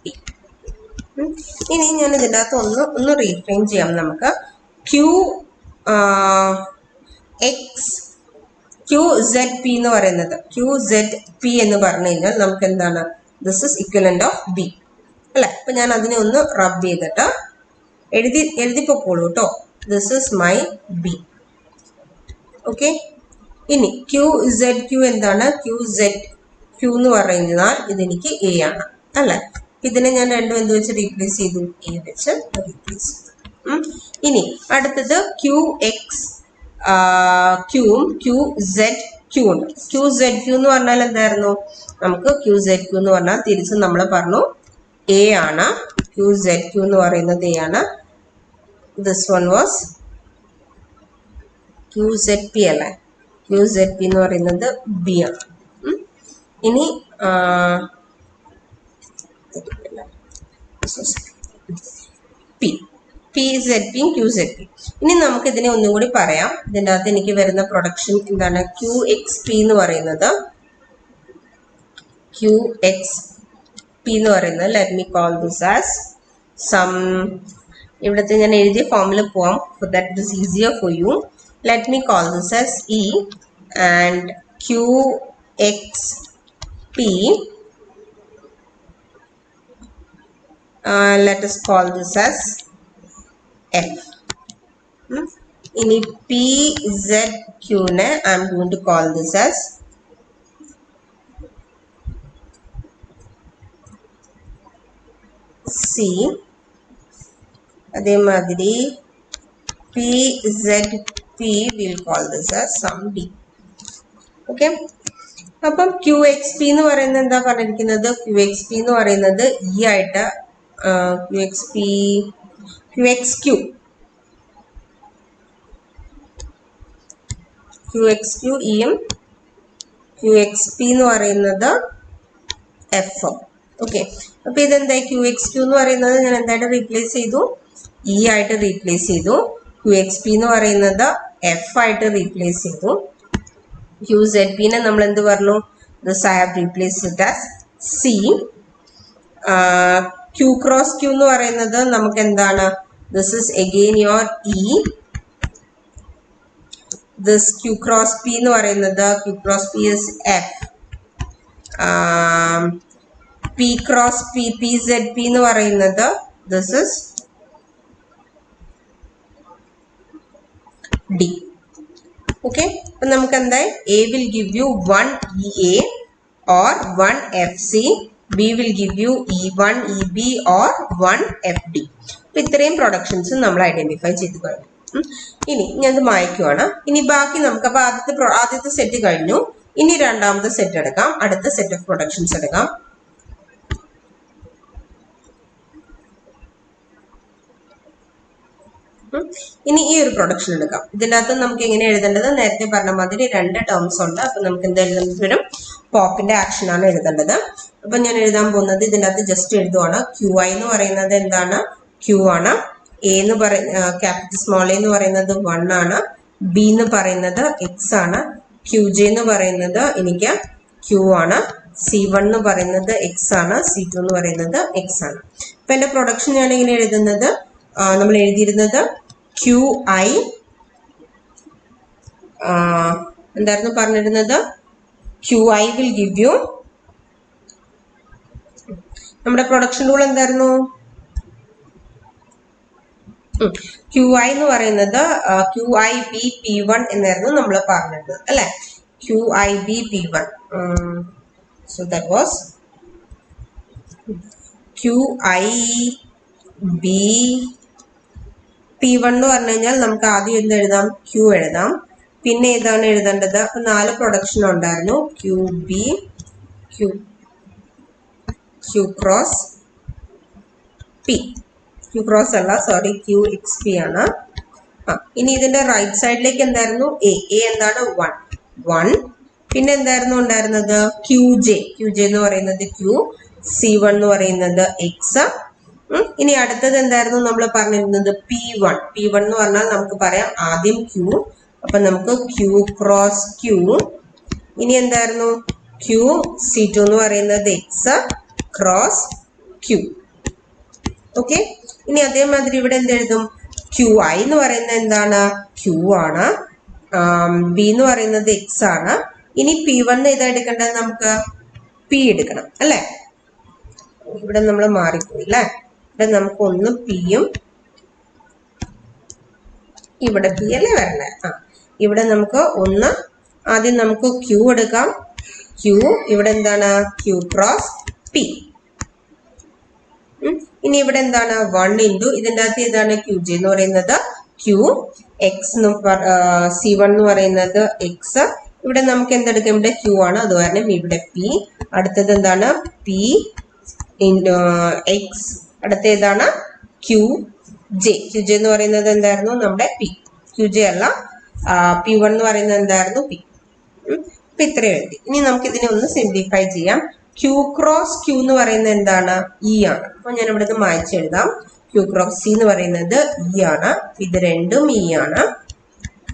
P. ഇനി ഞാൻ ഇതിൻ്റെ അകത്ത് ഒന്ന് റീഫ്രെയിം ചെയ്യാം. നമുക്ക് Q X Q Z P എന്ന് പറയുന്നത് ക്യു സെഡ് പി എന്ന് പറഞ്ഞു കഴിഞ്ഞാൽ നമുക്ക് എന്താണ്? This is equivalent of B അല്ലെ? അപ്പൊ ഞാൻ അതിനെ ഒന്ന് റബ് ചെയ്തിട്ട് എഴുതിപ്പോക്കോളൂ കേട്ടോ. This is my B. Okay, ഇനി ക്യു സെഡ് ക്യു എന്താണ്? ക്യു സെഡ് ക്യു എന്ന് പറഞ്ഞാൽ ഇതെനിക്ക് എ ആണ് അല്ലെ? ഇതിനെ ഞാൻ രണ്ടും എന്ത് വെച്ച് റീപ്ലേസ് ചെയ്തു? എ വെച്ച് റീപ്ലേസ് ചെയ്തു. ഇനി അടുത്തത് ക്യു എക്സ് ക്യൂവും ക്യു സെഡ് ക്യൂ ഉണ്ട്. ക്യു സെഡ് ക്യൂ എന്ന് പറഞ്ഞാൽ എന്തായിരുന്നു? നമുക്ക് ക്യു സെഡ് ക്യൂ എന്ന് പറഞ്ഞാൽ തിരിച്ച് നമ്മൾ പറഞ്ഞു എ ആണ്. ക്യു സെഡ് ക്യൂ എന്ന് പറയുന്നത് എ ആണ്. This one was Q Z P അല്ലേ? ക്യു സെഡ് പി എന്ന് പറയുന്നത് ബി ആണ്. ഇനി പി പി സെഡ് പിയും ക്യു സെഡ് പി. ഇനി നമുക്ക് ഇതിനെ ഒന്നും കൂടി പറയാം. ഇതിൻ്റെ അകത്ത് എനിക്ക് വരുന്ന പ്രൊഡക്ഷൻ എന്താണ്? ക്യു എക്സ് പി എന്ന് പറയുന്നത് ക്യു എക്സ് പി എന്ന് പറയുന്നത് let me call this as some. ഇവിടുത്തെ ഞാൻ എഴുതിയ ഫോമിൽ പോവാം. For that it is easier for you. Let me call this as E and Q X P let us call this as F. ഇനി P Z Q നെ I am going to call this as C. അതേമാതിരി P Z P will call this as some D. Okay. അപ്പം Q X P എന്ന് പറയുന്നത് എന്താ പറഞ്ഞിരിക്കുന്നത്? Q X P എന്ന് പറയുന്നത് ഇ ആയിട്ട് Q X P Q X Q Q X Q ഇയും ക്യു എക്സ് പി എന്ന് പറയുന്നത് എഫ്. ഓക്കെ, അപ്പൊ ഇതെന്തായി? ക്യു എക്സ് ക്യു എന്ന് പറയുന്നത് ഞാൻ എന്തായിട്ട് റീപ്ലേസ് ചെയ്തു? ഇ ആയിട്ട് റീപ്ലേസ് ചെയ്തു. ക്യു എക്സ് പി എന്ന് പറയുന്നത് എഫ് ആയിട്ട് റീപ്ലേസ് ചെയ്തു. ക്യു സെഡ് പി നെ നമ്മൾ എന്ത് പറഞ്ഞു? This I have replace it as C. Q cross Q എന്ന് പറയുന്നത് നമുക്ക് എന്താണ്? This is again your E. This Q cross P എന്ന് പറയുന്നത് Q cross P is F. P cross P P Z P എന്ന് പറയുന്നത് ദിസ് ഇസ് ഡി. ഓക്കെ, അപ്പൊ നമുക്ക് എന്തായി? A will give you 1 EA or 1 FC. B will give you E1 EB or 1 FD. അപ്പൊ ഇത്രയും productions നമ്മൾ identify ചെയ്ത് കഴിഞ്ഞു. ഇനി ഞാൻ ഇത് മായ്ക്കുവാണ്. ഇനി ബാക്കി നമുക്ക് അപ്പൊ ആദ്യത്തെ സെറ്റ് കഴിഞ്ഞു. ഇനി രണ്ടാമത്തെ സെറ്റ് എടുക്കാം. അടുത്ത സെറ്റ് ഓഫ് പ്രൊഡക്ഷൻസ് എടുക്കാം. ഇനി ഈ ഒരു പ്രൊഡക്ഷൻ എടുക്കാം. ഇതിൻ്റെ അകത്ത് നമുക്ക് എങ്ങനെ എഴുതേണ്ടത്? നേരത്തെ പറഞ്ഞ മാതിരി രണ്ട് ടേംസ് ഉണ്ട്. അപ്പൊ നമുക്ക് എന്താ എഴുതേണ്ടത് വരും? പോപ്പിന്റെ ആക്ഷൻ ആണ് എഴുതേണ്ടത്. അപ്പൊ ഞാൻ എഴുതാൻ പോകുന്നത് ഇതിൻ്റെ അകത്ത് ജസ്റ്റ് എഴുതുവാണ്. ക്യു ഐ എന്ന് പറയുന്നത് എന്താണ്? ക്യു ആണ്. എ എന്ന് ക്യാപിറ്റൽ സ്മോൾ എ എന്ന് പറയുന്നത് 1 ആണ്. ബി എന്ന് പറയുന്നത് എക്സ് ആണ്. ക്യു ജെ എന്ന് പറയുന്നത് എനിക്ക് ക്യു ആണ്. C1 എന്ന് പറയുന്നത് എക്സ് ആണ്. C2 എന്ന് പറയുന്നത് എക്സ് ആണ്. അപ്പൊ എന്റെ പ്രൊഡക്ഷൻ ഞാൻ എങ്ങനെ എഴുതുന്നത്? നമ്മൾ എഴുതിയിരുന്നത് ക്യു ഐ എന്തായിരുന്നു പറഞ്ഞിരുന്നത്? Q I will give U, നമ്മുടെ പ്രൊഡക്ഷൻ റൂൾ എന്തായിരുന്നു? ക്യു ഐ എന്ന് പറയുന്നത് ക്യു ഐ ബി P1 എന്നായിരുന്നു നമ്മൾ പറഞ്ഞിരുന്നത് അല്ലെ? Q I B P1. So that was Q I B P1 എന്ന് പറഞ്ഞു കഴിഞ്ഞാൽ നമുക്ക് ആദ്യം എന്ത് എഴുതാം? ക്യൂ എഴുതാം. പിന്നെ ഏതാണ് എഴുതേണ്ടത്? അപ്പൊ 4 പ്രൊഡക്ഷൻ ഉണ്ടായിരുന്നു. Q B, Q cross P, Q cross അല്ല സോറി ക്യൂ എക്സ് പി ആണ്. ഇനി ഇതിന്റെ റൈറ്റ് സൈഡിലേക്ക് എന്തായിരുന്നു? എ എന്താണ്? 1. പിന്നെ എന്തായിരുന്നു ഉണ്ടായിരുന്നത്? QJ എന്ന് പറയുന്നത് Q, C1 എന്ന് പറയുന്നത് X. ഇനി അടുത്തത് എന്തായിരുന്നു നമ്മൾ പറഞ്ഞിരുന്നത്? P1 എന്ന് പറഞ്ഞാൽ നമുക്ക് പറയാം ആദ്യം Q, അപ്പൊ നമുക്ക് Q ക്രോസ് Q. ഇനി എന്തായിരുന്നു? C2 എന്ന് പറയുന്നത് X ക്രോസ് Q. ഓക്കെ, ഇനി അതേമാതിരി ഇവിടെ എന്തെഴുതും? QI എന്ന് പറയുന്നത് എന്താണ്? Q ആണ്. B എന്ന് പറയുന്നത് X ആണ്. ഇനി P1 ഏതാ എടുക്കേണ്ടത്? നമുക്ക് P എടുക്കണം അല്ലെ? ഇവിടെ നമ്മൾ മാറിപ്പോയി അല്ലെ? ഇവിടെ നമുക്ക് ഒന്ന് Pയും ഇവിടെ P അല്ലേ വരണേ? ഇവിടെ നമുക്ക് ഒന്ന് ആദ്യം നമുക്ക് Q എടുക്കാം. Q ഇവിടെ എന്താണ്? Q cross P. ഇനി ഇവിടെ എന്താണ്? 1 ഇൻറ്റു ഇതിൻ്റെ അകത്ത് ഏതാണ്? QJ എന്ന് പറയുന്നത് Q, X C1 എന്ന് പറയുന്നത് X. ഇവിടെ നമുക്ക് എന്തെടുക്കാം? ഇവിടെ Q ആണ്, അത് കാരണം ഇവിടെ P. അടുത്തത് എന്താണ്? P into X. അടുത്ത ഏതാണ്? QJ എന്ന് പറയുന്നത് എന്തായിരുന്നു? നമ്മുടെ P. QJ അല്ല, P1 എന്ന് പറയുന്നത് എന്തായിരുന്നു? P. അപ്പൊ ഇത്രയും എഴുതി. ഇനി നമുക്ക് ഇതിനെ ഒന്ന് സിംപ്ലിഫൈ ചെയ്യാം. Q ക്രോസ് Q എന്ന് പറയുന്നത് എന്താണ്? E ആണ്. അപ്പൊ ഞാൻ ഇവിടെ നിന്ന് മായ്ച്ചെഴുതാം. Q ക്രോസ് C എന്ന് പറയുന്നത് E ആണ്. ഇത് രണ്ടും E ആണ്.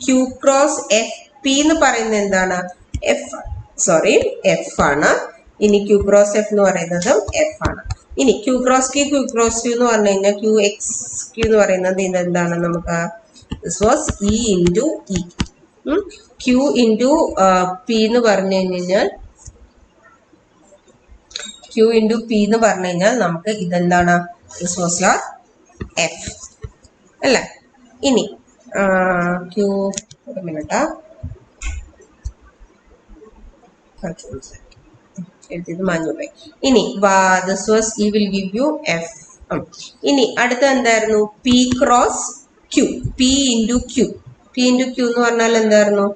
Q ക്രോസ് FP എന്ന് പറയുന്നത് എന്താണ്? F ആണ്. ഇനി Q ക്രോസ് F എന്ന് പറയുന്നത് F ആണ്. ഇനി Q ക്രോസ് Q എന്ന് പറഞ്ഞു കഴിഞ്ഞാൽ QXQ എന്ന് പറയുന്നത് ഇതെന്താണ്? നമുക്ക് this was E into E. Q into P എന്ന് പറഞ്ഞു കഴിഞ്ഞാൽ Q into P എന്ന് പറഞ്ഞു കഴിഞ്ഞാൽ നമുക്ക് ഇതെന്താണ്? this was your F അല്ലേ? ഇനി Q ഒരു മിനിറ്റ് എഴുതിയത് മാഞ്ഞുപോയി. ഇനി this was E will give you F. ഇനി അടുത്ത എന്തായിരുന്നു? P cross Q. P into Q എന്ന് പറഞ്ഞാൽ എന്തായിരുന്നു?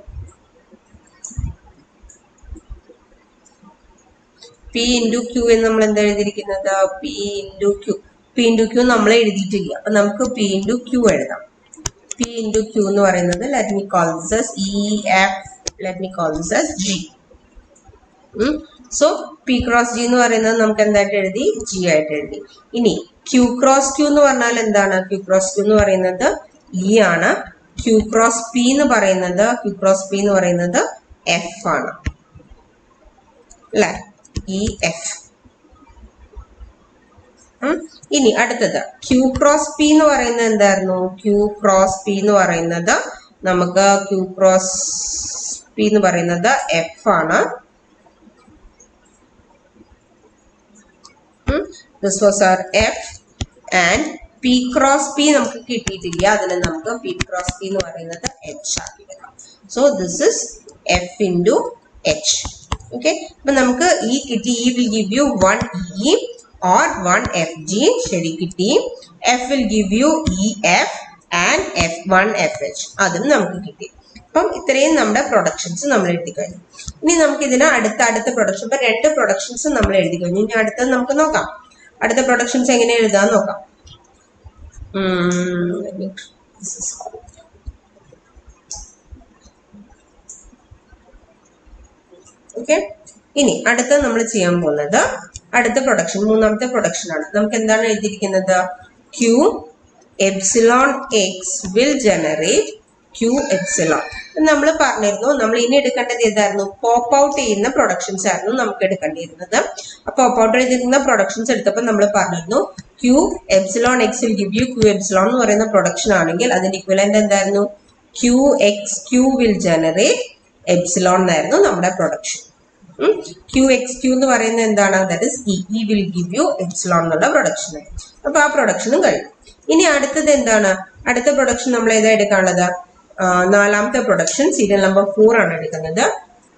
P into Q എന്ന് നമ്മൾ എന്താ എഴുതിയിരിക്കുന്നത്? P into Q നമ്മൾ എഴുതിയിട്ടില്ല. അപ്പൊ നമുക്ക് P into Q എഴുതാം. P into Q എന്ന് പറയുന്നത് let me call this as EF, let me call this as G. So P cross G എന്ന് പറയുന്നത് നമുക്ക് എന്തായിട്ട് എഴുതി? G ആയിട്ട് എഴുതി. ഇനി Q cross Q എന്ന് പറഞ്ഞാൽ എന്താണ്? Q cross Q എന്ന് പറയുന്നത് E ആണ്. Q cross P എന്ന് പറയുന്നത് F ആണ് അല്ലെ? EF. ഇനി അടുത്തത് Q ക്രോസ് P എന്ന് പറയുന്നത് എന്തായിരുന്നു? Q ക്രോസ് P എന്ന് പറയുന്നത് നമുക്ക് Q ക്രോസ് P എന്ന് പറയുന്നത് F ആണ്. This was our F and P cross P നമുക്ക് കിട്ടിയിട്ടില്ല, അതിന് നമുക്ക് P ക്രോസ് P എന്ന് പറയുന്നത് H ആക്കി എടുക്കാം. So this is F into H. Okay, അപ്പൊ നമുക്ക് E കിട്ടി. E will give you 1 E or 1 FG. ശരി കിട്ടി. F will give you EF and F1 FH. അതും നമുക്ക് കിട്ടി. അപ്പം ഇത്രയും നമ്മുടെ പ്രൊഡക്ഷൻസ് നമ്മൾ എഴുതി കഴിഞ്ഞു. ഇനി നമുക്ക് ഇതിന് അടുത്ത പ്രൊഡക്ഷൻ, ഇപ്പൊ 2 പ്രൊഡക്ഷൻസ് നമ്മൾ എഴുതി കഴിഞ്ഞു. ഇനി അടുത്തത് നമുക്ക് നോക്കാം. അടുത്ത പ്രൊഡക്ഷൻസ് എങ്ങനെ എഴുതാൻ നോക്കാം. ഓക്കെ, ഇനി അടുത്ത നമ്മൾ ചെയ്യാൻ പോകുന്നത് അടുത്ത പ്രൊഡക്ഷൻ, മൂന്നാമത്തെ പ്രൊഡക്ഷൻ ആണ്. നമുക്ക് എന്താണ് എഴുതിയിരിക്കുന്നത്? Q epsilon X will generate Q epsilon. നമ്മൾ പറഞ്ഞിരുന്നു നമ്മൾ ഇനി എടുക്കേണ്ടത് ഏതായിരുന്നു? പോപ്പ് ഔട്ട് ചെയ്യുന്ന പ്രൊഡക്ഷൻസ് ആയിരുന്നു നമുക്ക് എടുക്കേണ്ടിയിരുന്നത്. അപ്പൊ പോപ്പ് ഔട്ട് ചെയ്തിരുന്ന പ്രൊഡക്ഷൻസ് എടുത്തപ്പോൾ നമ്മൾ പറഞ്ഞിരുന്നു Q epsilon X will give you Q epsilon എന്ന് പറയുന്ന പ്രൊഡക്ഷൻ ആണെങ്കിൽ അതിന്റെ ഇക്വലന്റ് എന്തായിരുന്നു? QXQ will generate epsilon എന്നായിരുന്നു നമ്മുടെ പ്രൊഡക്ഷൻ. QXQ എന്ന് പറയുന്നത് എന്താണ്? That is E will give you epsilon എന്നുള്ള പ്രൊഡക്ഷൻ. അപ്പൊ ആ പ്രൊഡക്ഷനും കഴിഞ്ഞു. ഇനി അടുത്തത് എന്താണ്? അടുത്ത പ്രൊഡക്ഷൻ നമ്മൾ ഏതാ എടുക്കാനുള്ളത്? നാലാമത്തെ പ്രൊഡക്ഷൻ സീരിയൽ നമ്പർ 4 ആണ് എടുക്കുന്നത്.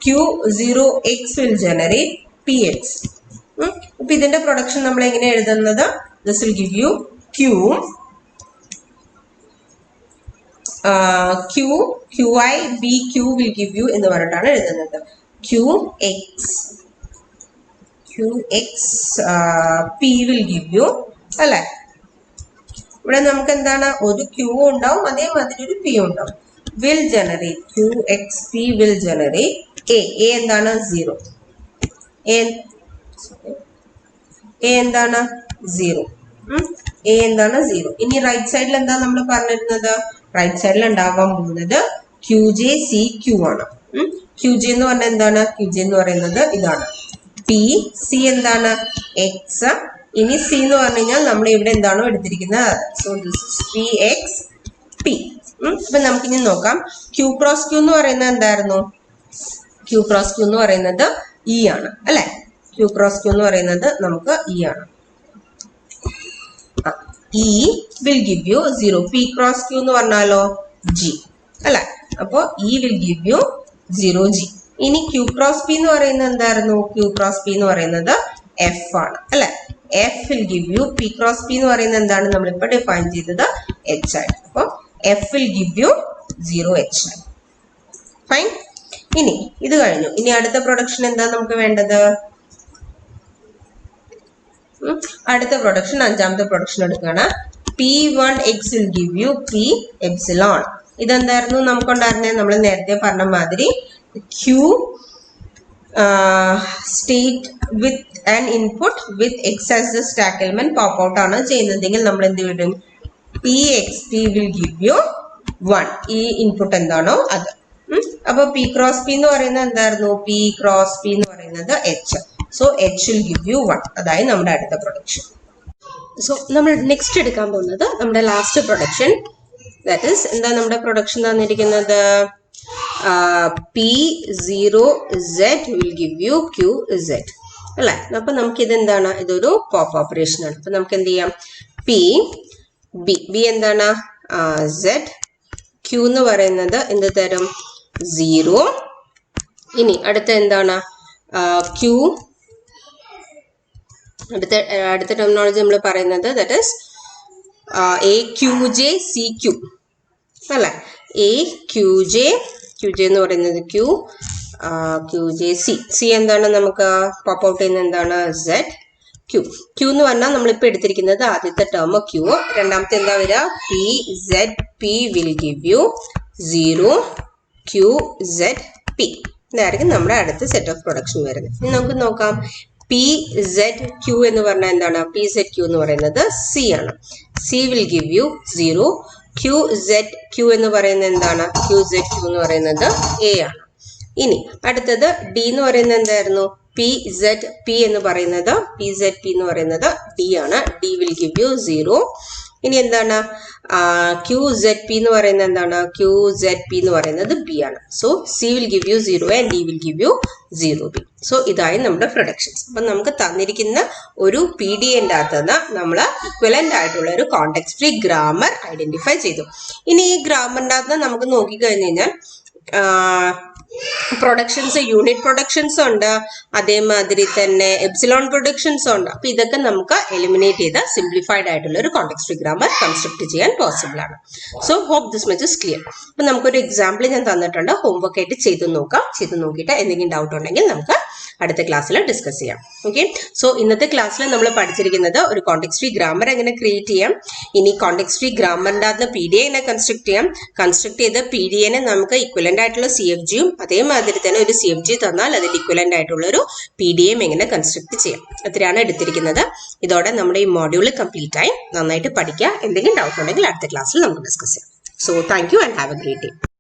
Q0X will generate PX. അപ്പൊ ഇതിന്റെ പ്രൊഡക്ഷൻ നമ്മൾ എങ്ങനെ എഴുതുന്നത്? This will give U QI BQ will give you എന്ന് പറഞ്ഞിട്ടാണ് എഴുതുന്നത്. QX P will give you അല്ലെ? ഇവിടെ നമുക്ക് എന്താണ്? ഒരു Q ഉണ്ടാവും, അതേമാതിരി ഒരു P ഉണ്ടാവും. Will generate QXP will generate A എന്താണ് 0, എ എന്താണ് 0, എ എന്താണ് 0. ഇനി റൈറ്റ് സൈഡിൽ എന്താ നമ്മൾ പറഞ്ഞിരുന്നത്? റൈറ്റ് സൈഡിൽ ഉണ്ടാകാൻ പോകുന്നത് QJ CQ ആണ്. QJ എന്ന് പറഞ്ഞാൽ എന്താണ്? QJ എന്ന് പറയുന്നത് ഇതാണ്. P C എന്താണ്? X. ഇനി C എന്ന് പറഞ്ഞു കഴിഞ്ഞാൽ നമ്മൾ ഇവിടെ എന്താണോ എടുത്തിരിക്കുന്നത്. So this is PX P. അപ്പൊ നമുക്കിനി നോക്കാം. Q ക്രോസ് Q എന്ന് പറയുന്നത് എന്തായിരുന്നു? Q ക്രോസ് Q എന്ന് പറയുന്നത് E ആണ് അല്ലെ? Q ക്രോസ് Q എന്ന് പറയുന്നത് നമുക്ക് E ആണ്. E will give you 0. P cross Q എന്ന് പറഞ്ഞാലോ G അല്ലെ? അപ്പൊ E will give you 0G. ഇനി Q cross P എന്ന് പറയുന്നത് എന്തായിരുന്നു? Q cross P എന്ന് പറയുന്നത് F ആണ് അല്ലെ? F will give you, P cross P എന്ന് പറയുന്നത് എന്താണ്? നമ്മളിപ്പോ ഡിഫൈൻ ചെയ്തത് H ആയിട്ട്. അപ്പൊ F will give you 0H. Fine. ഇനി ഇത് കഴിഞ്ഞു. ഇനി അടുത്ത പ്രൊഡക്ഷൻ എന്താ നമുക്ക് വേണ്ടത്? അടുത്ത പ്രൊഡക്ഷൻ, അഞ്ചാമത്തെ പ്രൊഡക്ഷൻ എടുക്കുകയാണ്. P1X will give you P epsilon. ഇതെന്തായിരുന്നു നമുക്കുണ്ടായിരുന്നത്? നമ്മൾ നേരത്തെ പറഞ്ഞ മാതിരി Q state with an input with X as the stack element pop out ആണ് ചെയ്യുന്നതെങ്കിൽ നമ്മൾ എന്ത് വരും? PXP will give you 1. ഈ ഇൻപുട്ട് എന്താണോ അത്. അപ്പൊ P ക്രോസ് P എന്ന് പറയുന്നത് എന്തായിരുന്നു? P ക്രോസ് P എന്ന് പറയുന്നത് H. So H will give you 1. അതായത് നമ്മുടെ അടുത്ത പ്രൊഡക്ഷൻ. സോ നമ്മൾ നെക്സ്റ്റ് എടുക്കാൻ പോകുന്നത് നമ്മുടെ ലാസ്റ്റ് പ്രൊഡക്ഷൻ. ദാറ്റ് ഈസ് എന്താ നമ്മുടെ പ്രൊഡക്ഷൻ തന്നിരിക്കുന്നത്? P0Z will give you QZ അല്ലെ? അപ്പൊ നമുക്ക് ഇതെന്താണ്? ഇതൊരു പോപ്പ് ഓപ്പറേഷൻ ആണ്. അപ്പൊ നമുക്ക് എന്ത് ചെയ്യാം? B എന്താണ്? Z. Q എന്ന് പറയുന്നത് എന്ത് തരും? 0. ഇനി അടുത്ത എന്താണ്? Q. അടുത്ത ടെർമിനോളജി നമ്മൾ പറയുന്നത് ദാറ്റ് ഈസ് AQJ CQ അല്ലെ? AQJ എന്ന് പറയുന്നത് Q, QJ C എന്താണ്? നമുക്ക് പോപ്പ് ഔട്ട് ചെയ്യുന്ന എന്താണ്? Z. Q എന്ന് പറഞ്ഞാൽ നമ്മളിപ്പോൾ എടുത്തിരിക്കുന്നത് ആദ്യത്തെ ടേം Q. രണ്ടാമത്തെ എന്താ വരിക? PZP will give you 0 QZP. ഇതായിരിക്കും നമ്മുടെ അടുത്ത സെറ്റ് ഓഫ് പ്രൊഡക്ഷൻ വരുന്നത്. ഇനി നമുക്ക് നോക്കാം. PZQ എന്ന് പറഞ്ഞാൽ എന്താണ്? PZQ എന്ന് പറയുന്നത് C ആണ്. C will give you 0. QZQ എന്ന് പറയുന്നത് എന്താണ്? QZQ എന്ന് പറയുന്നത് A ആണ്. ഇനി അടുത്തത് D എന്ന് പറയുന്നത് എന്തായിരുന്നു? PZP എന്ന് പറയുന്നത് D ആണ്. D will give you 0. ഇനി എന്താണ്? QZP എന്ന് പറയുന്നത് എന്താണ്? QZP എന്ന് പറയുന്നത് B ആണ്. So C will give you 0 and D will give you 0B. So ഇതായി നമ്മുടെ പ്രൊഡക്ഷൻസ്. അപ്പം നമുക്ക് തന്നിരിക്കുന്ന ഒരു PDAന്റെ അകത്തുനിന്ന് നമ്മൾ ഇക്വലന്റ് ആയിട്ടുള്ള ഒരു കോണ്ടെക്സ്റ്റ് ഫ്രീ ഗ്രാമർ ഐഡന്റിഫൈ ചെയ്തു. ഇനി ഈ ഗ്രാമറിന്റെ അകത്ത് നമുക്ക് നോക്കിക്കഴിഞ്ഞ് കഴിഞ്ഞാൽ പ്രൊഡക്ഷൻസ്, യൂണിറ്റ് പ്രൊഡക്ഷൻസ് ഉണ്ട്, അതേമാതിരി തന്നെ എപ്സിലോൺ പ്രൊഡക്ഷൻസ് ഉണ്ട്. അപ്പൊ ഇതൊക്കെ നമുക്ക് എലിമിനേറ്റ് ചെയ്ത് സിംപ്ലിഫൈഡ് ആയിട്ടുള്ള ഒരു കോണ്ടെക്സ്റ്റ് ഫ്രീ ഗ്രാമർ കൺസ്ട്രക്ട് ചെയ്യാൻ പോസിബിൾ ആണ്. So hope this much is clear. അപ്പൊ നമുക്കൊരു എക്സാമ്പിൾ ഞാൻ തന്നിട്ടുണ്ട്, ഹോംവർക്ക് ആയിട്ട് ചെയ്ത് നോക്കാം. ചെയ്ത് നോക്കിയിട്ട് എന്തെങ്കിലും ഡൗട്ട് ഉണ്ടെങ്കിൽ നമുക്ക് അടുത്ത ക്ലാസ്സിൽ ഡിസ്കസ് ചെയ്യാം. ഓക്കെ. സോ ഇന്നത്തെ ക്ലാസ്സിൽ നമ്മൾ പഠിച്ചിരിക്കുന്നത് ഒരു കോണ്ടെക്സ്റ്റ് ഫ്രീ ഗ്രാമർ എങ്ങനെ ക്രിയേറ്റ് ചെയ്യാം, ഇനി കോണ്ടെക്സ്റ്റ് ഫ്രീ ഗ്രാമറിന്റെ അകത്ത് PDA എങ്ങനെ കൺസ്ട്രക്ട് ചെയ്യാം, കൺസ്ട്രക്ട് ചെയ്ത് PDAനെ നമുക്ക് ഇക്വലന്റ് ആയിട്ടുള്ള CFGയും അതേമാതിരി തന്നെ ഒരു CFG തന്നാൽ അതിൽ ഇക്വലന്റ് ആയിട്ടുള്ള ഒരു PDAയും എങ്ങനെ കൺസ്ട്രക്ട് ചെയ്യാം, അത്രയാണ് എടുത്തിരിക്കുന്നത്. ഇതോടെ നമ്മുടെ ഈ മോഡ്യൂൾ കംപ്ലീറ്റ് ആയി. നന്നായിട്ട് പഠിക്കുക. എന്തെങ്കിലും ഡൗട്ട് ഉണ്ടെങ്കിൽ അടുത്ത ക്ലാസ്സിൽ നമുക്ക് ഡിസ്കസ് ചെയ്യാം. So thank you and have A great day.